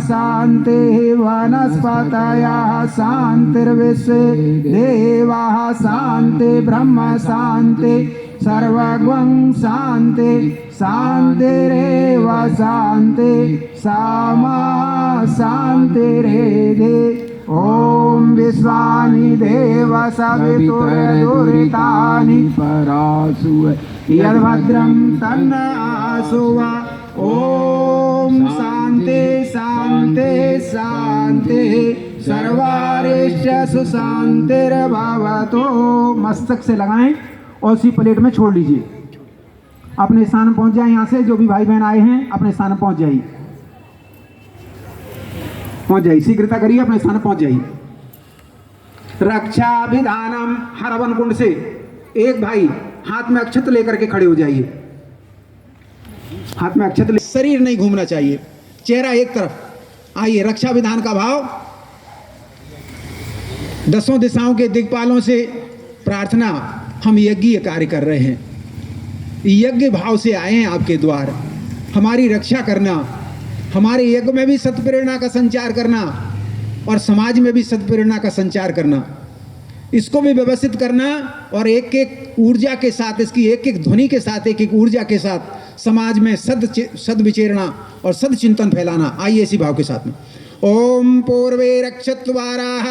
शांति वनस्पतयः शांतिर्विश्वे देवाः शांति ब्रह्म शांति सर्वगुं शांति शांतिरेव शांति सामा शांतिरेधि ओम विश्वानि देव सवितुर्दुरितानि परासु यद्भद्रं तन्न आसुव ओम शांति शांति शांति सर्वारिष्ट सुशांतिर्भवतु। मस्तक से लगाएं और उसी प्लेट में छोड़ लीजिए। अपने स्थान में पहुंच जाए। यहाँ से जो भी भाई बहन आए हैं अपने स्थान में पहुंच जाइए, पहुंच जाइए, शीघ्रता करिए, अपने स्थान पहुंच जाइए। रक्षा विधानम हरवन कुंड से एक भाई हाथ में अक्षत लेकर के खड़े हो जाइए। हाथ में अक्षत ले, शरीर नहीं घूमना चाहिए, चेहरा एक तरफ। आइए, रक्षा विधान का भाव। दसों दिशाओं के दिक्पालों से प्रार्थना, हम यज्ञीय कार्य कर रहे हैं, यज्ञ भाव से आए हैं आपके द्वार। हमारी रक्षा करना, हमारे यज्ञ में भी सत्प्रेरणा का संचार करना और समाज में भी सत्प्रेरणा का संचार करना, इसको भी व्यवस्थित करना और एक एक ऊर्जा के साथ, इसकी एक एक ध्वनि के साथ, एक एक ऊर्जा के साथ समाज में सद्विचेरणा और सदचिंतन फैलाना। आइए इसी भाव के साथ में। ओम पूर्वे रक्षत्वाराः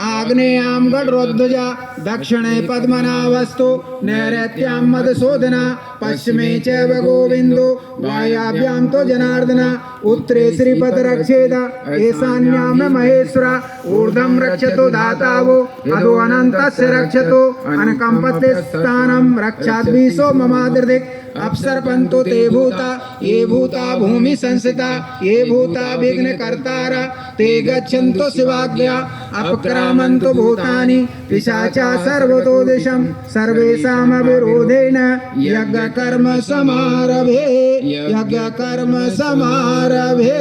आग्नेयां गडरोध्वजा दक्षिणे पद्मनाभस्तु नैऋत्यां मधुसूदना पश्चिमे च गोविंदो वायाभ्यां तो जनार्दन उत्तरे श्रीपद रक्षेद ईशान्यां महेश्वरा ऊर्ध्वं रक्षतु धातावो अधो अनन्तस्य रक्षतु अनकम्पते स्थानं रक्षाद्विषो ममादिर्दिक् अपसर्पन्तु ते भूता ये भूता भूमि संस्थिता ये भूता विघ्न कर्तारा ते गच्छन्तु शिवाज्ञया अपक्रामन्तु भूतानि पिशाचा सर्वतो दिशं सर्वेषां विरोधेन यज्ञ कर्म समारभे यज्ञ कर्म समारभे।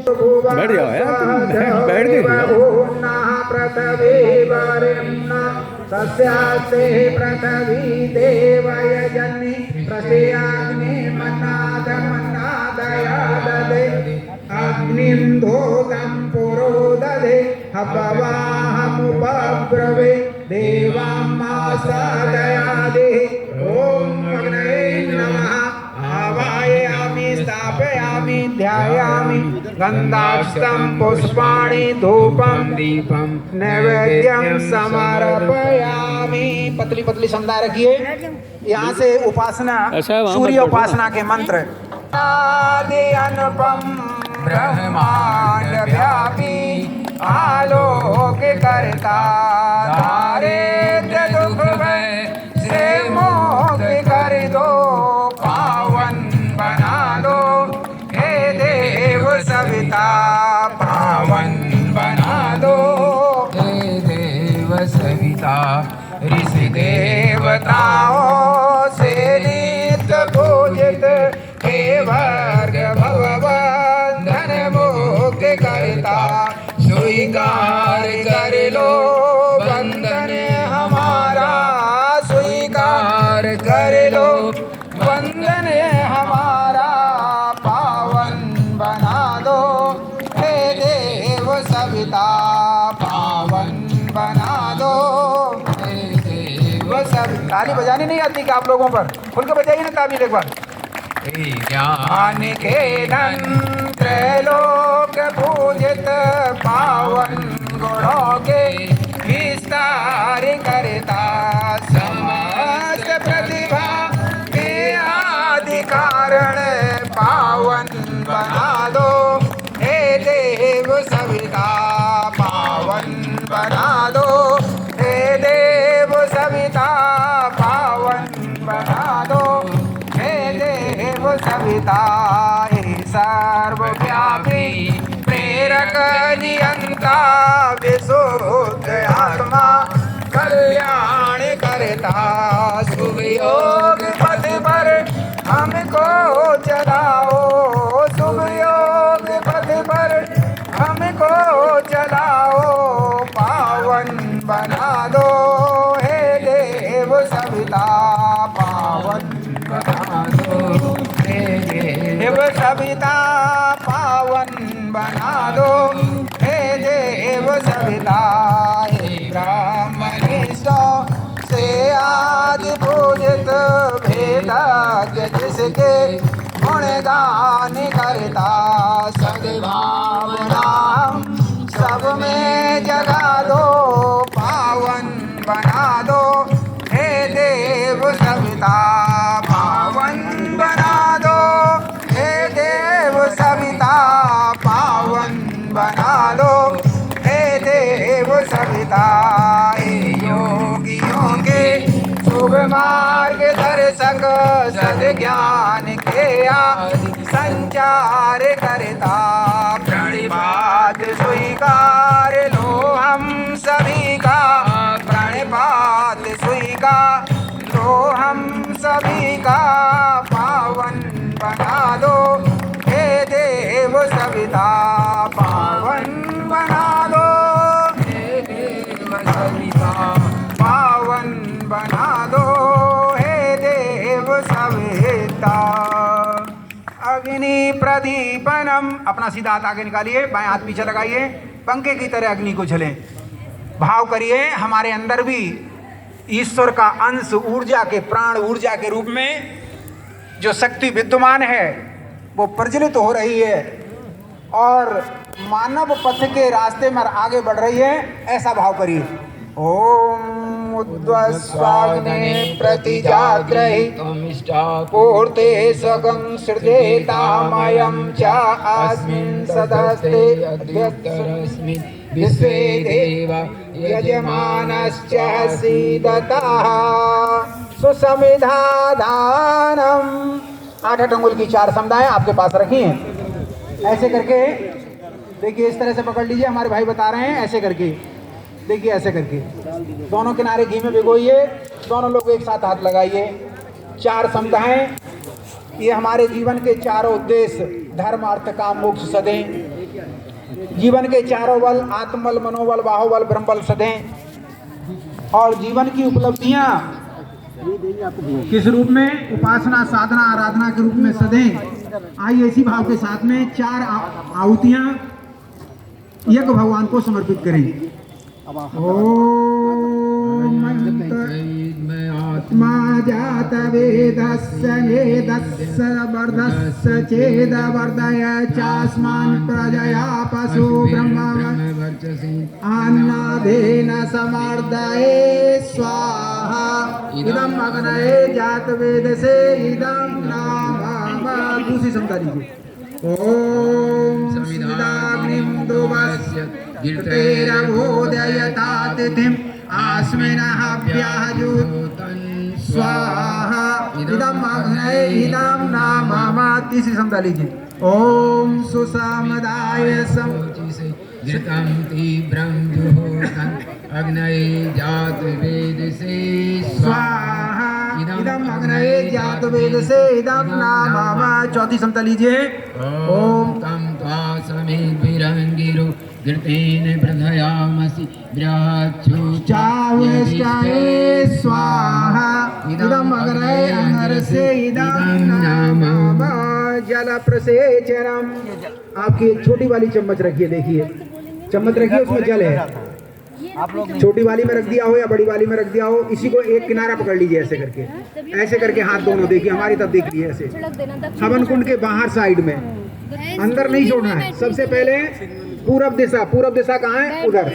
बैठ जाओ यार, बैठ सस्यास्ते पृथ्वी देवयजन्नि प्रसेयाग्नि मन्नादयाददे अग्निं धोतं पुरो दधे हव्वाहमुपब्रवे देवामासादयादे। ओम अग्नये नमः। आवाहयामि स्थापयामि ध्यायामि गन्धाक्षतं पुष्पाणि धूपं दीपं नैवेद्यं समर्पयामि। पतली पतली संध्या रखिए। यहाँ से उपासना, सूर्य उपासना के मंत्र। आदि अनुपम ब्रह्मांड व्यापी आलोक करता दारिद्र्य दुख भय से मोक्ष कर दो पावन बना दो हे देव सविता पावन बना दो हे देव सविता। ऋषि देवताओं से नित्य पूजित हे वर्ग भगवंधन मुक्त करता स्वीकार कर लो बंधन हमारा स्वीकार कर लो बंधन हमारा पावन बना दो हे देव सविता पावन बना दो हे देव सविता। ताली बजानी नहीं आती क्या आप लोगों पर? खुल के बजाइए ना ताली एक बार। ज्ञान के धन त्रैलोक पूजित पावन गुणों के विस्तार करता समस्त प्रतिभा चरण पावन बना दो, हे देव सविता पावन बना दो, हे देव सविता पावन बना दो, हे देव सविता। हे सर्वव्यापी प्रेरक नियंता विशुद्ध आत्मा कल्याण करता, शुभ योग पथ पर हमको चलाओ, शुभ योग पथ पर हमको चलाओ, पावन बना दो, हे देव सविता पावन बना दो, हे देव सविता पावन बना दो, हे देव सविता। हे ब्राह्मणों से आदि पूजित भेदज्ञ जिसके गुणगान करता, सद्भावना सब में जगा दो, पावन बना दो, हे देव सविता पावन बना दो, हे देव सविता पावन बना दो, हे देव सविता। योगियों के शुभ मार्ग दर्शक सद्ज्ञान के संचार करता, प्रणिपात स्वीकार लो हम सभी का, प्रणिपात स्वीकार लो हम सभी का, पावन बना दो, हे देव सविता पावन बना दो, हे देव सविता पावन बना दो, हे देव सविता। अग्नि प्रदीपनम, अपना सीधा हाथ आगे निकालिए, बाएं हाथ पीछे लगाइए, पंखे की तरह अग्नि को झलें। भाव करिए हमारे अंदर भी ईश्वर का अंश ऊर्जा के, प्राण ऊर्जा के रूप में जो शक्ति विद्यमान है वो प्रज्वलित हो रही है और मानव पथ के रास्ते में आगे बढ़ रही है, ऐसा भाव करिए। ओम उद्वस्वाग्ने प्रतिजाग्रहि पूर्ते सगं सृजेतामयं च अस्मिन् सदस्ते अध्यक्षरस्मि विश्वे देव यजमानश्च सीदतः सुसमिधा दानम। 8 अंगुल की 4 समुदाय आपके पास रखी हैं, ऐसे करके देखिए, इस तरह से पकड़ लीजिए, हमारे भाई बता रहे हैं, ऐसे करके देखिए, ऐसे करके दोनों किनारे घी में भिगोइए, दोनों लोग एक साथ हाथ लगाइए। 4 समुदाय, ये हमारे जीवन के चारों उद्देश्य धर्म अर्थ काम मोक्ष सदें, जीवन के चारों बल आत्मबल मनोबल बाहुबल ब्रह्मबल सदें, और जीवन की उपलब्धियां किस रूप में, उपासना साधना आराधना के रूप में सदें। आइए इसी भाव के साथ में 4 आहुतियां यज्ञ भगवान को समर्पित करें। ओम आत्मा जात वेदस्य नेदस्य वर्धस्य चेद वर्धय चास्मान् प्रजया पशु ब्रह्म अन्नादेन समर्दये स्वाहा। इदं अग्नये जात वेदसे इदं नाम। दूसरी समझा लीजिए। ओम समिदाग्निं दुवस्य गिरतेरभोदयता तिथिम् आस्मिनः व्याजुतं स्वाहा। इदं अग्नये इदं नाम। तीसरी समझा लीजिए। ओम सुसमदाय समुचिसे घृतं तीव्रं जुहोतं अग्नये जात वेदसे स्वाहा। इदं अग्नये जात वेदसे इदं नाम। चौथी समझा लीजिए। ओम तं त्वासमिद्भिरङ्गिरो घृतेन प्रधयामसि बृहच्छुचावेष्टये स्वाहा। इदं अग्नये अङ्गरसे इदं नाम। जल प्रसेचनम। आपकी एक छोटी वाली चम्मच रखिए, देखिए चम्मच रखिए, उसमें जल है। छोटी वाली में रख दिया हो या बड़ी वाली में रख दिया हो, इसी को एक किनारा पकड़ लीजिए, ऐसे करके, ऐसे करके हाथ दोनों देखिए हमारी तरफ देखिए, ऐसे हवन कुंड के बाहर साइड में, अंदर नहीं छोड़ना है। सबसे पहले पूरब दिशा कहाँ है? उधर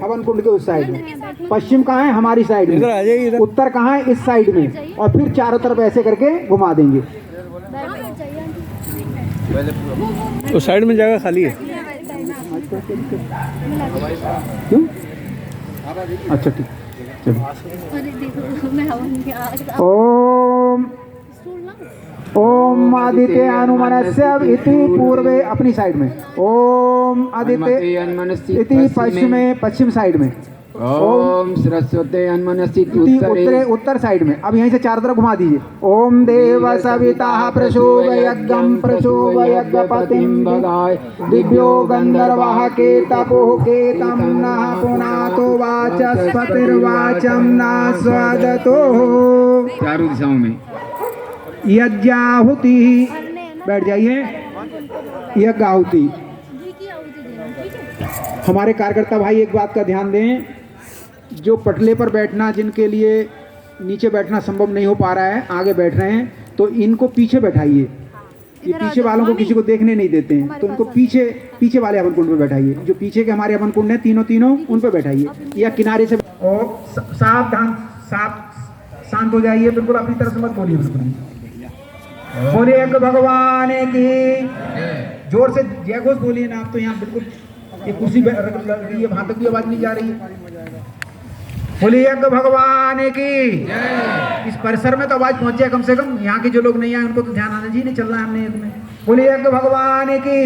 हवन कुंड के उस साइड में। पश्चिम कहाँ है? हमारी साइड में। उत्तर कहाँ है? इस साइड में। और फिर चारों तरफ ऐसे करके घुमा देंगे। उस साइड में जगह खाली है। क्यों? अच्छा ठीक, चलो। ओम ओम आदित्य अनुमनस्य इति पूर्वे, अपनी साइड में। ओम आदित्य इति पश्चिम साइड में। ओम सरस्वती अन्मनस्ति उत्तरे, उत्तर साइड में। अब यहीं से चारों तरफ घुमा दीजिए। ओम देव सविता प्रचोदयज्ञं प्रचोदयज्ञपतिं भगाय दिव्यो गंधर्वः केतपुः केतं नः पुनातो वाचस्पतिर्वाचं न स्वदतो। चारों दिशाओं में यज्ञाहुति, बैठ जाइए। यज्ञ आहुति। हमारे कार्यकर्ता भाई एक बात का ध्यान दें, जो पटले पर बैठना, जिनके लिए नीचे बैठना संभव नहीं हो पा रहा है, आगे बैठ रहे हैं, तो इनको पीछे बैठाइए। ये पीछे वालों को किसी को देखने नहीं देते हैं, तो इनको पीछे वाले हवन कुंड पे बैठाइए। जो पीछे के हमारे हवन कुंड हैं तीनों उन पे बैठाइए, या किनारे से। और सावधान, शांत हो जाइए, बिल्कुल अपनी तरफ से मत बोलिए। बिल्कुल बोलिए भगवान की, जोर से जय घोष बोलिए ना। आप तो यहाँ बिल्कुल ये कुर्सी रही है, वहां तक भी आवाज नहीं जा रही है। बोलिए यज्ञ भगवान की। इस परिसर में तो आवाज पहुंच जाए कम से कम। यहाँ के जो लोग नहीं आए उनको तो ध्यान आना जी, नहीं चलना है हमने इसमें। बोलिए यज्ञ भगवान की,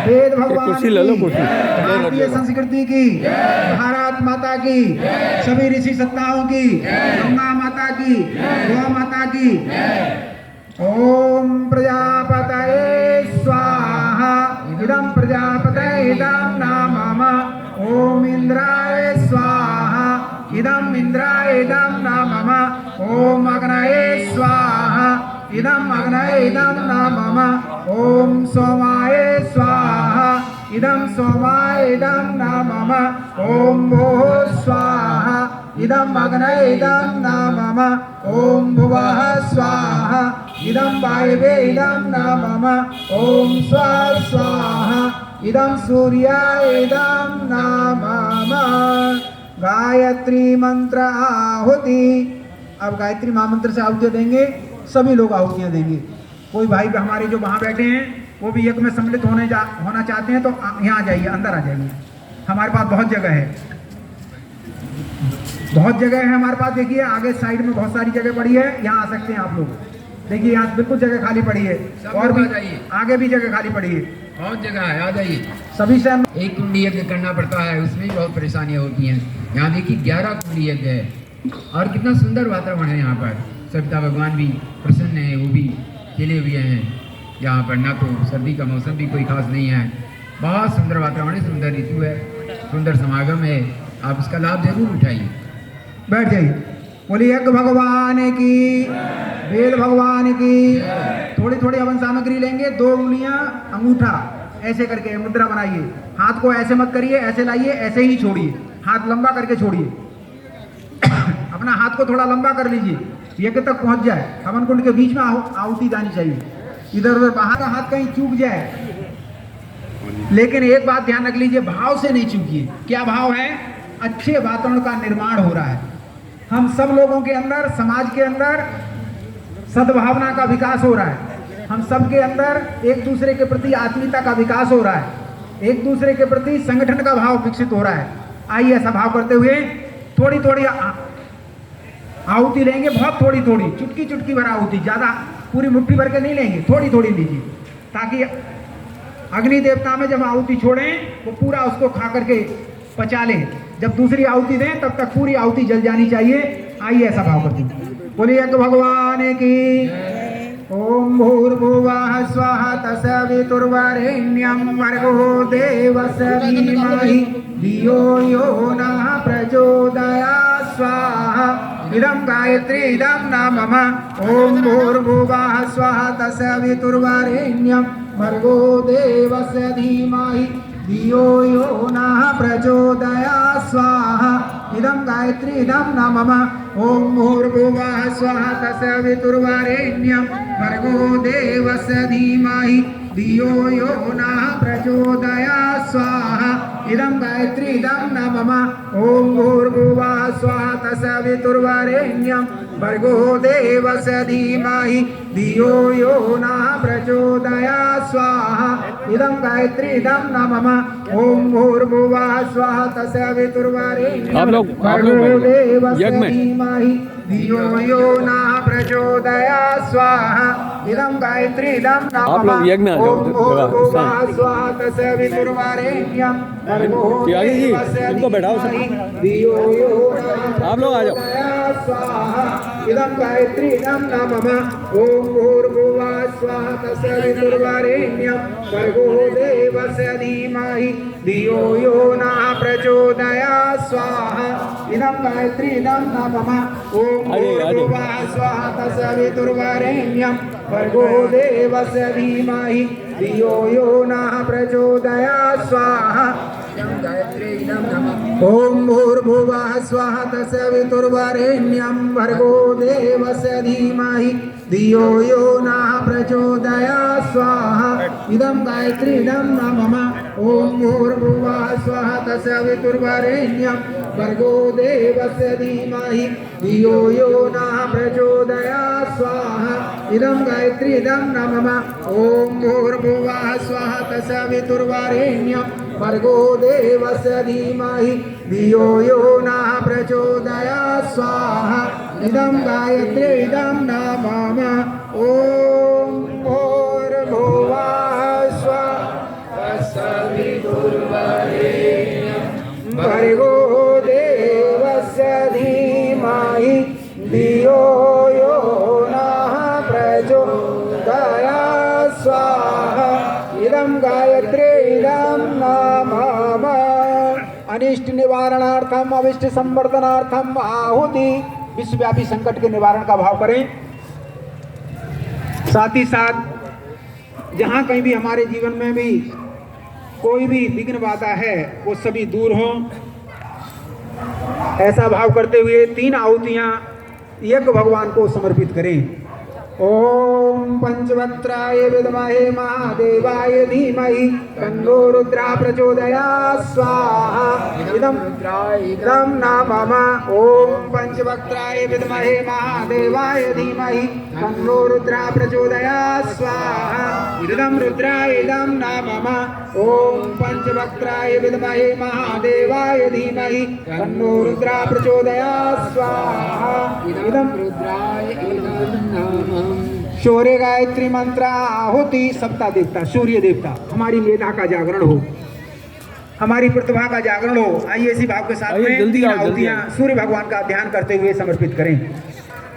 वेद भगवान की, भारतीय संस्कृति की, भारत माता की, सभी ऋषि सत्ताओं की, गंगा माता की, गौ माता की। ओम प्रजापतये स्वाहा, इदं प्रजापतये इदं नामम। ओम इंद्राय स्वाहा, इदं इंद्राय इदं नामम। ओम अग्नये स्वाहा, इदं अग्नये इदं नामम। ओम सोमाय स्वाहा, इदं सोमाय इदं नामम। ओम भुवः स्वाहा, इदं अग्नये इदं नामम। ओम भुवः स्वाहा, इदं वायवे इदं नामम। ओम स्वः स्वाहा, इदं सूर्याय इदं नामम। गायत्री मंत्र आहुति। अब गायत्री महामंत्र से आहुति देंगे, सभी लोग आहुतियाँ देंगे। कोई भाई हमारे जो वहाँ बैठे हैं वो भी यज्ञ में सम्मिलित होना चाहते हैं तो यहाँ आ जाइए, अंदर आ जाइए। हमारे पास बहुत जगह है, बहुत जगह है हमारे पास। देखिए आगे साइड में बहुत सारी जगह पड़ी है, यहाँ आ सकते हैं आप लोग। देखिए यहाँ बिल्कुल जगह खाली पड़ी है, और भी आगे भी जगह खाली पड़ी है, बहुत जगह है, आ जाइए। सभी से एक कुंडी यज्ञ करना पड़ता है, उसमें भी बहुत परेशानियां होती हैं। यहाँ देखिए 11 कुंडी यज्ञ है, और कितना सुंदर वातावरण है यहाँ पर। सविता भगवान भी प्रसन्न है, वो भी खिले हुए हैं यहाँ पर। ना तो सर्दी का मौसम भी कोई खास नहीं है, बहुत सुंदर वातावरण है, सुंदर ऋतु है, सुंदर समागम है। आप इसका लाभ जरूर उठाइए। बैठ जाइए। बोलिए यज्ञ भगवान की, वेद भगवान की। थोड़ी थोड़ी हवन सामग्री लेंगे, 2 उंगलियां अंगूठा ऐसे करके मुद्रा बनाइए। हाथ को ऐसे मत करिए, ऐसे लाइए, ऐसे ही छोड़िए, हाथ लंबा करके छोड़िए। अपना हाथ को थोड़ा लंबा कर लीजिए, यज्ञ तक पहुंच जाए। हवन कुंड के बीच में आहुति जानी चाहिए, इधर उधर बाहर का हाथ कहीं चूक जाए। लेकिन एक बात ध्यान रख लीजिए, भाव से नहीं चूकिए। क्या भाव है? अच्छे वातावरण का निर्माण हो रहा है। हम सब लोगों के अंदर, समाज के अंदर सद्भावना का विकास हो रहा है। हम सब के अंदर एक दूसरे के प्रति आत्मीयता का विकास हो रहा है। एक दूसरे के प्रति संगठन का भाव विकसित हो रहा है। आइए ऐसा भाव करते हुए थोड़ी थोड़ी आहुति लेंगे, बहुत थोड़ी थोड़ी, चुटकी चुटकी भर आहुति, ज़्यादा पूरी मुट्ठी भर के नहीं लेंगे, थोड़ी थोड़ी लीजिए, ताकि अग्नि देवता में जब आहुति छोड़ें वो पूरा उसको खा करके पचा लें। जब दूसरी आहुति दें तब तक पूरी आहुति जल जानी चाहिए। आइए ऐसा भाव करते हैं। बोलिए यज्ञ भगवान की। ओम भूर्भुवः स्वः तत्सवितुर्वरेण्यं भर्गो देवस्य धीमहि धियो यो नः प्रचोदयात् स्वाहा। इदं गायत्री इदं नामम। ओम भूर्भुवः स्वः तत्सवितुर्वरेण्यं भर्गो देवस्य धीमहि धियो यो नः प्रचोदयात् स्वाहा। इदं गायत्री इदं नामम। ओम भूर्भुवः स्वः तत्सवितुर्वरेण्यं भर्गो देवस्य धीमहि धियो यो नः प्रचोदयात् स्वाहा। इदं गायत्री इदं न मम ॐ भूर्भुवः स्वः तत्सवितुर्वरेण्यं भर्गो देवस्य धीमहि धियो यो नः प्रचोदयात् स्वाहा इदं गायत्री इदं न मम ॐ भूर्भुवः स्वः तत्सवितुर्वरेण्यं आप लोग भर्गो देवस्य यज्ञ में धीमहि धियो यो नः प्रचोदयात् स्वाहा इदं गायत्री इदं न आप मम लोग यज्ञ में आ जाओ, ॐ भूर्भुवः स्वः तत्सवितुर्वरेण्यं भर्गो त्यागी जी, देवस्य इनको बैठाओ सब। धीमहि धियो यो नः आप लोग आ जाओ। स्वाहा इदं गायत्री इदं न मम ॐ भूर्भुवः स्वः तत्सवितुर्वरेण्यं भर्गो देवस्य धीमहि धियो यो नः प्रचोदयात् स्वाहा इदं गायत्री इदं न मम ॐ भूर्भुवः स्वः तत्सवितुर्वरेण्यं भर्गो देवस्य धीमहि धियो यो नः प्रचोदयात् स्वाहा ॐ भूर्भुवः स्वः तत्सवितुर्वरेण्यं भर्गो देवस्य धीमहि धियो यो नः प्रचोदयात् स्वाहा इदं गायत्री इदं न मम ॐ भूर्भुवः स्वः तत्सवितुर्वरेण्यं भर्गो देवस्य धीमहि धियो यो नः प्रचोदयात् स्वाहा इदं गायत्री इदं न मम ॐ भूर्भुवः स्वः तत्सवितुर्वरेण्यं भर्गो देवस्य धीमहि धियो यो नः प्रचोदयात् स्वाहा इदं गायत्री इदं न मम ॐ भूर्भुवः स्वः तत्सवितुर्वरेण्यं भर्गो देवस्य धीमहि धियो यो नः प्रचोदयात् स्वाहा इदं गायत्री इदं न मम अनिष्ट निवारणार्थम अविष्ट संवर्धनार्थम आहुति विश्वव्यापी संकट के निवारण का भाव करें। साथ ही साथ जहाँ कहीं भी हमारे जीवन में भी कोई भी विघ्न बाधा है वो सभी दूर हों, ऐसा भाव करते हुए 3 आहुतियाँ यज्ञ भगवान को समर्पित करें। ओम पंचवक्त्राय विद्महे महादेवाय धीमहि तन्नो रुद्रा प्रचोदयात् स्वाहा इदं न मम ओम पंचवक्त्राय विद्महे महादेवाय धीमहि तन्नो रुद्रा प्रचोदयात् स्वाहा इदं रुद्राय इदं न मम ओम पंचवक्त्राय विद्महे महादेवाय धीमहि तन्नो रुद्रा प्रचोदयात् स्वाहा इदं रुद्राय इदं न मम शौर्य गायत्री मंत्र आहुति सप्ताह देवता सूर्य देवता हमारी मेधा का जागरण हो, हमारी प्रतिभा का जागरण हो। आइए इसी भाव के साथ में 3 आहुतियां सूर्य भगवान का ध्यान करते हुए समर्पित करें।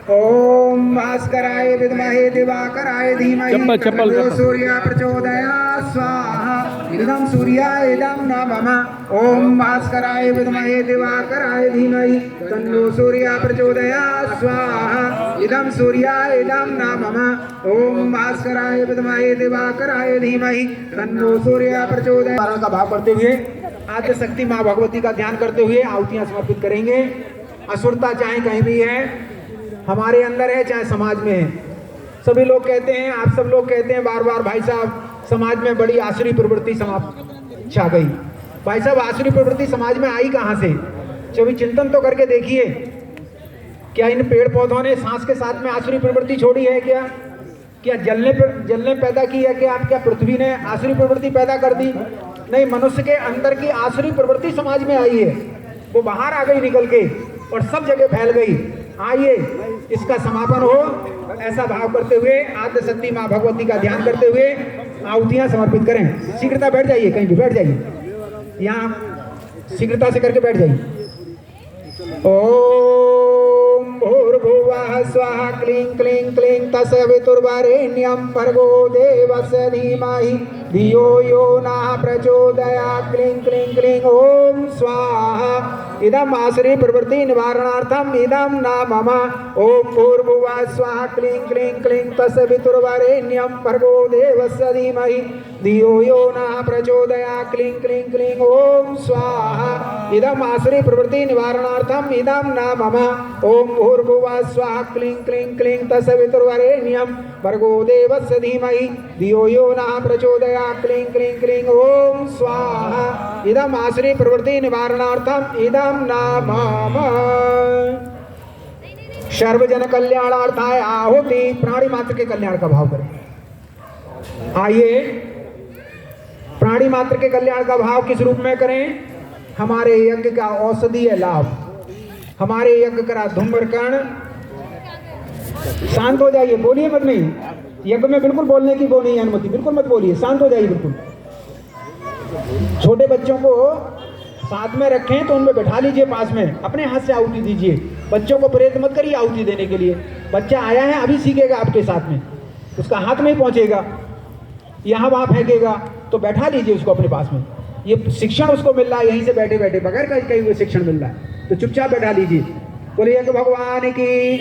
ओम भास्कराय विद्महे दिवाकराय धीमहि तन्नो सूर्य प्रचोदयात् स्वाहा इदं सूर्याय इदं न मम ओम भास्कराय विद्महे दिवाकराय धीमहि तन्नो सूर्य प्रचोदयात् स्वाहा इदं सूर्याय इदं न मम ओम भास्कराय विद्महे दिवाकराय धीमहि तन्नो सूर्य प्रचोदयात् का भाव करते हुए आद्य शक्ति माँ भगवती का ध्यान करते हुए आहुतियां समर्पित करेंगे। असुरता चाहे कहीं भी है, हमारे अंदर है चाहे समाज में है। सभी लोग कहते हैं, आप सब लोग कहते हैं बार बार, भाई साहब समाज में बड़ी आसुरी प्रवृत्ति समाप्त छा गई। भाई साहब आसुरी प्रवृत्ति समाज में आई कहाँ से? कभी चिंतन तो करके देखिए, क्या इन पेड़ पौधों ने सांस के साथ में आसुरी प्रवृत्ति छोड़ी है? क्या जलने पैदा की है? क्या पृथ्वी ने आसुरी प्रवृत्ति पैदा कर दी? नहीं, मनुष्य के अंदर की आसुरी प्रवृत्ति समाज में आई है, वो बाहर आ गई निकल के और सब जगह फैल गई। आइए इसका समापन हो, ऐसा भाव करते हुए आद्य शक्ति माँ भगवती का ध्यान करते हुए आहुतियाँ समर्पित करें। शीघ्रता बैठ जाइए, कहीं भी बैठ जाइए, यहाँ शीघ्रता से करके बैठ जाइए। ओम भूर्भुवः स्वः क्लीं क्लीं क्लीं तत्सवितुर्वरेण्यं भर्गो देवस्य धीमहि धियो यो नः प्रचोदयात् क्लीं क्लीं क्लीं ओम स्वाहा इदम आश्री प्रवृत्ति निवारणार्थम इदम नाम मम ओम भूर्भुवः स्वाहा क्लीं क्लीं क्लीं तत्सवितुर्वरेण्यं भर्गो देवस्य धीमहि धियो यो नः प्रचोदयात् क्लीं क्लीं क्लीं ओम स्वाहा इदम आश्री प्रवृत्ति निवारणार्थम इदम नाम मम ओम भूर्भुवः स्वाहा क्लीं क्लीं क्लीं तत्सवितुर्वरेण्यं भर्गो देवस्य धीमहि धियो यो नः प्रचोदयात् क्लीं क्लीं क्लीं ओम स्वाहा इदम आश्री प्रवृत्ति निवारणार्थम इदम नाम मम सर्वजन कल्याणार्थाय आहुति प्राणी मात्र के कल्याण का भाव करें। आइए प्राणी मात्र के कल्याण का भाव किस रूप में करें? हमारे यज्ञ का औषधीय लाभ, हमारे यज्ञ का धूम्रकर्ण। शांत हो जाइए, बोलिए मत नहीं, यज्ञ में बिल्कुल बोलने की वो नहीं अनुमति, बिल्कुल मत बोलिए, शांत हो जाइए बिल्कुल। छोटे बच्चों को साथ में रखें तो उनमें बैठा लीजिए पास में, अपने हाथ से आहुति दीजिए। बच्चों को प्रेरित मत करिए आहुति देने के लिए। बच्चा आया है अभी सीखेगा आपके साथ में, उसका हाथ नहीं पहुंचेगा, यहाँ वहाँ फेंकेगा, तो बैठा लीजिए उसको अपने पास में। ये शिक्षण उसको मिल रहा है यहीं से बैठे बैठे, बगैर कहीं हुए शिक्षण मिल रहा है, तो चुपचाप बैठा लीजिए। बोलिए यज्ञ भगवान की।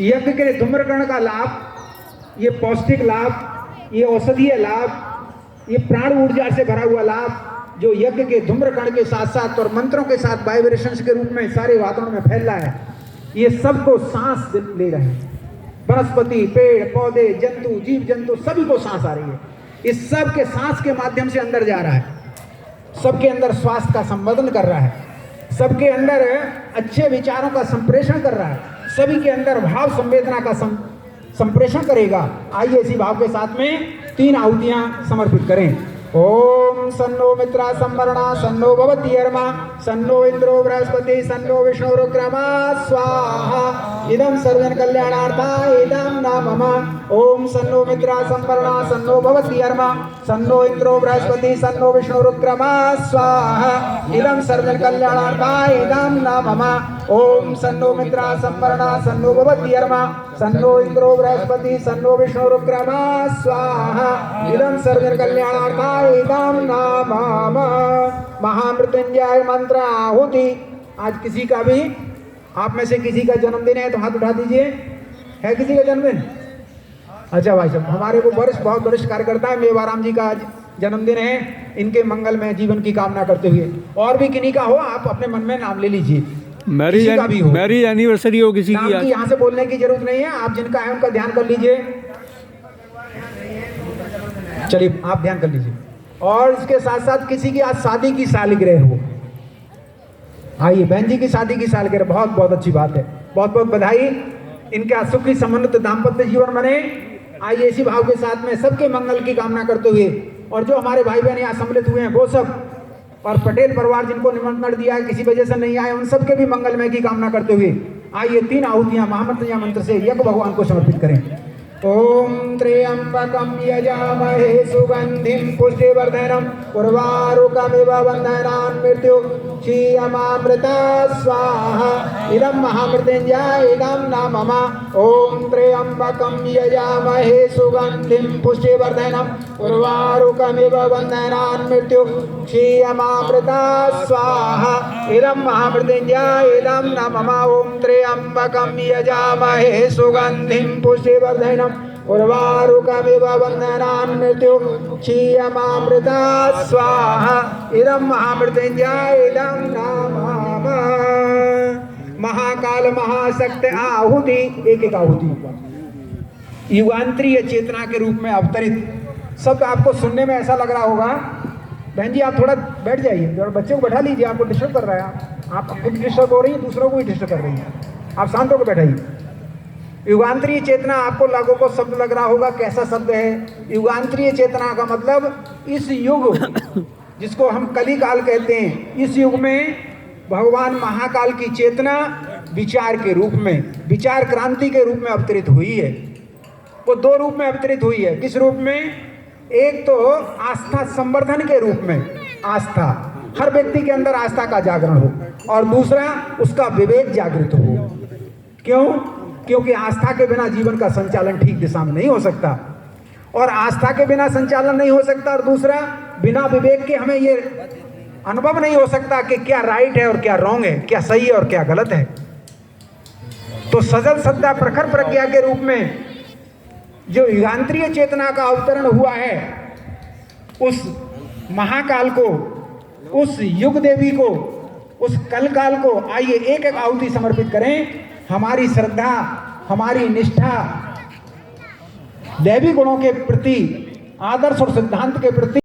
यज्ञ के धूम्रकर्ण का लाभ, ये पौष्टिक लाभ, ये औषधीय लाभ, ये प्राण ऊर्जा से भरा हुआ लाभ जो यज्ञ के धूम्रकर्ण के साथ साथ और मंत्रों के साथ वाइब्रेशंस के रूप में सारे वातावरण में फैल रहा है, ये सबको सांस ले रहे हैं। वनस्पति, पेड़ पौधे, जंतु, जीव जंतु सभी को सांस आ रही है। इस सब के सांस के माध्यम से अंदर जा रहा है, सबके अंदर स्वास्थ्य का संवर्धन कर रहा है, सबके अंदर अच्छे विचारों का संप्रेषण कर रहा है, सभी के अंदर भाव संवेदना का संप्रेषण करेगा। आइए इसी भाव के साथ में 3 आहुतियां समर्पित करें। ओम सन्नो मित्रा संवरणा सन्नो भवति अर्मा सन्नो इंद्रो बृहस्पति सन्नो विष्णुरुक्रमा स्वाहा इदं सर्वजन कल्याणार्थाय इदं नाम मम ओम सन्नो मित्रा संवरणा सन्नो भवति अर्मा सन्नो इंद्रो बृहस्पति सन्नो विष्णुरुक्रमा स्वाहा इदं सर्वजन कल्याणार्थाय इदं नाम मम ओम सन्नो मित्रा संवरणा सन्नो भवति अर्मा सन्नो इंद्रो बृहस्पति सन्नो विष्णुरुक्रमा स्वाहा इदं सर्वजन कल्याणार्थाय इदं नाम मम। महामृत्युंजय मंत्र आहुति। आज किसी का भी, आप में से किसी का जन्मदिन है तो हाथ उठा दीजिए। है किसी का जन्मदिन? अच्छा भाई साहब, हमारे को बहुत वरिष्ठ कार्यकर्ता है मेवाराम जी का आज जन्मदिन है, इनके मंगल में जीवन की कामना करते हुए। और भी किन्हीं का हो आप अपने मन में नाम ले लीजिए, मैरिज एनिवर्सरी हो किसी की, यहाँ से बोलने की जरूरत नहीं है, आप जिनका है उनका ध्यान कर लीजिए। चलिए आप ध्यान कर लीजिए। और इसके साथ साथ किसी की आज शादी की सालगिरह हो, आइए बहन जी की शादी की सालगिरह, बहुत बहुत अच्छी बात है, बहुत बहुत बधाई। इनका सुखी समन्वित दाम्पत्य जीवन बने। आइए इसी भाव के साथ में सबके मंगल की कामना करते हुए, और जो हमारे भाई बहन यहाँ सम्मिलित हुए हैं वो सब, और पटेल परिवार जिनको निमंत्रण दिया है किसी वजह से नहीं आए, उन सबके भी मंगलमय की कामना करते हुए आइए 3 आहुतियां महामृत्युंजय मंत्र से यज्ञ भगवान को समर्पित करें। ओम त्र्यंबकं यजामहे सुगंधिं पुष्टिवर्धनम् उर्वारुकमिव बन्धनान् मृत्युक्षीयमामृता स्वाहा इदं महामृत्युंजय इदं नाम मम ओम त्र्यंबकं यजामहे सुगंधिं पुष्टिवर्धनम् उर्वारुकमिव बन्धनान् मृत्युक्षीयमामृता स्वाहा इदं महामृत्युंजय इदं नाम मम ओम त्र्यंबकं यजामहे सुगंधिं पुष्टिवर्धनम् उर्वारुकमिव बन्धनान् मृत्युक्षीयमामृता स्वाहा इदं महामृत्युंजय इदं नाम मम। महाकाल महाशक्ति आहुति, एक एक आहुति युगांतरीय चेतना के रूप में अवतरित। सब आपको सुनने में ऐसा लग रहा होगा, बहन जी आप थोड़ा बैठ जाइए और बच्चे को बैठा लीजिए, आपको डिस्टर्ब कर रहा है, आप खुद डिस्टर्ब हो रही है, दूसरों को भी डिस्टर्ब कर रही है, आप शांत होकर बैठाइए। युगांतरीय चेतना आपको लोगों को शब्द लग रहा होगा, कैसा शब्द है युगांतरीय चेतना का मतलब इस युग जिसको हम कली काल कहते हैं, इस युग में भगवान महाकाल की चेतना विचार के रूप में, विचार क्रांति के रूप में अवतरित हुई है। वो 2 रूप में अवतरित हुई है। किस रूप में? एक तो आस्था संवर्धन के रूप में, आस्था, हर व्यक्ति के अंदर आस्था का जागरण हो, और दूसरा उसका विवेक जागृत हो। क्यों? क्योंकि आस्था के बिना जीवन का संचालन ठीक दिशा में नहीं हो सकता, और आस्था के बिना संचालन नहीं हो सकता, और दूसरा बिना विवेक के हमें ये अनुभव नहीं हो सकता कि क्या राइट है और क्या रॉन्ग है, क्या सही है और क्या गलत है। तो सजल सद्दा प्रखर प्रज्ञा के रूप में जो युगांतरीय चेतना का अवतरण हुआ है, उस महाकाल को, उस युग देवी को, उस कल काल को आइए एक एक आहुति समर्पित करें। हमारी श्रद्धा, हमारी निष्ठा दैवी गुणों के प्रति, आदर्श और सिद्धांत के प्रति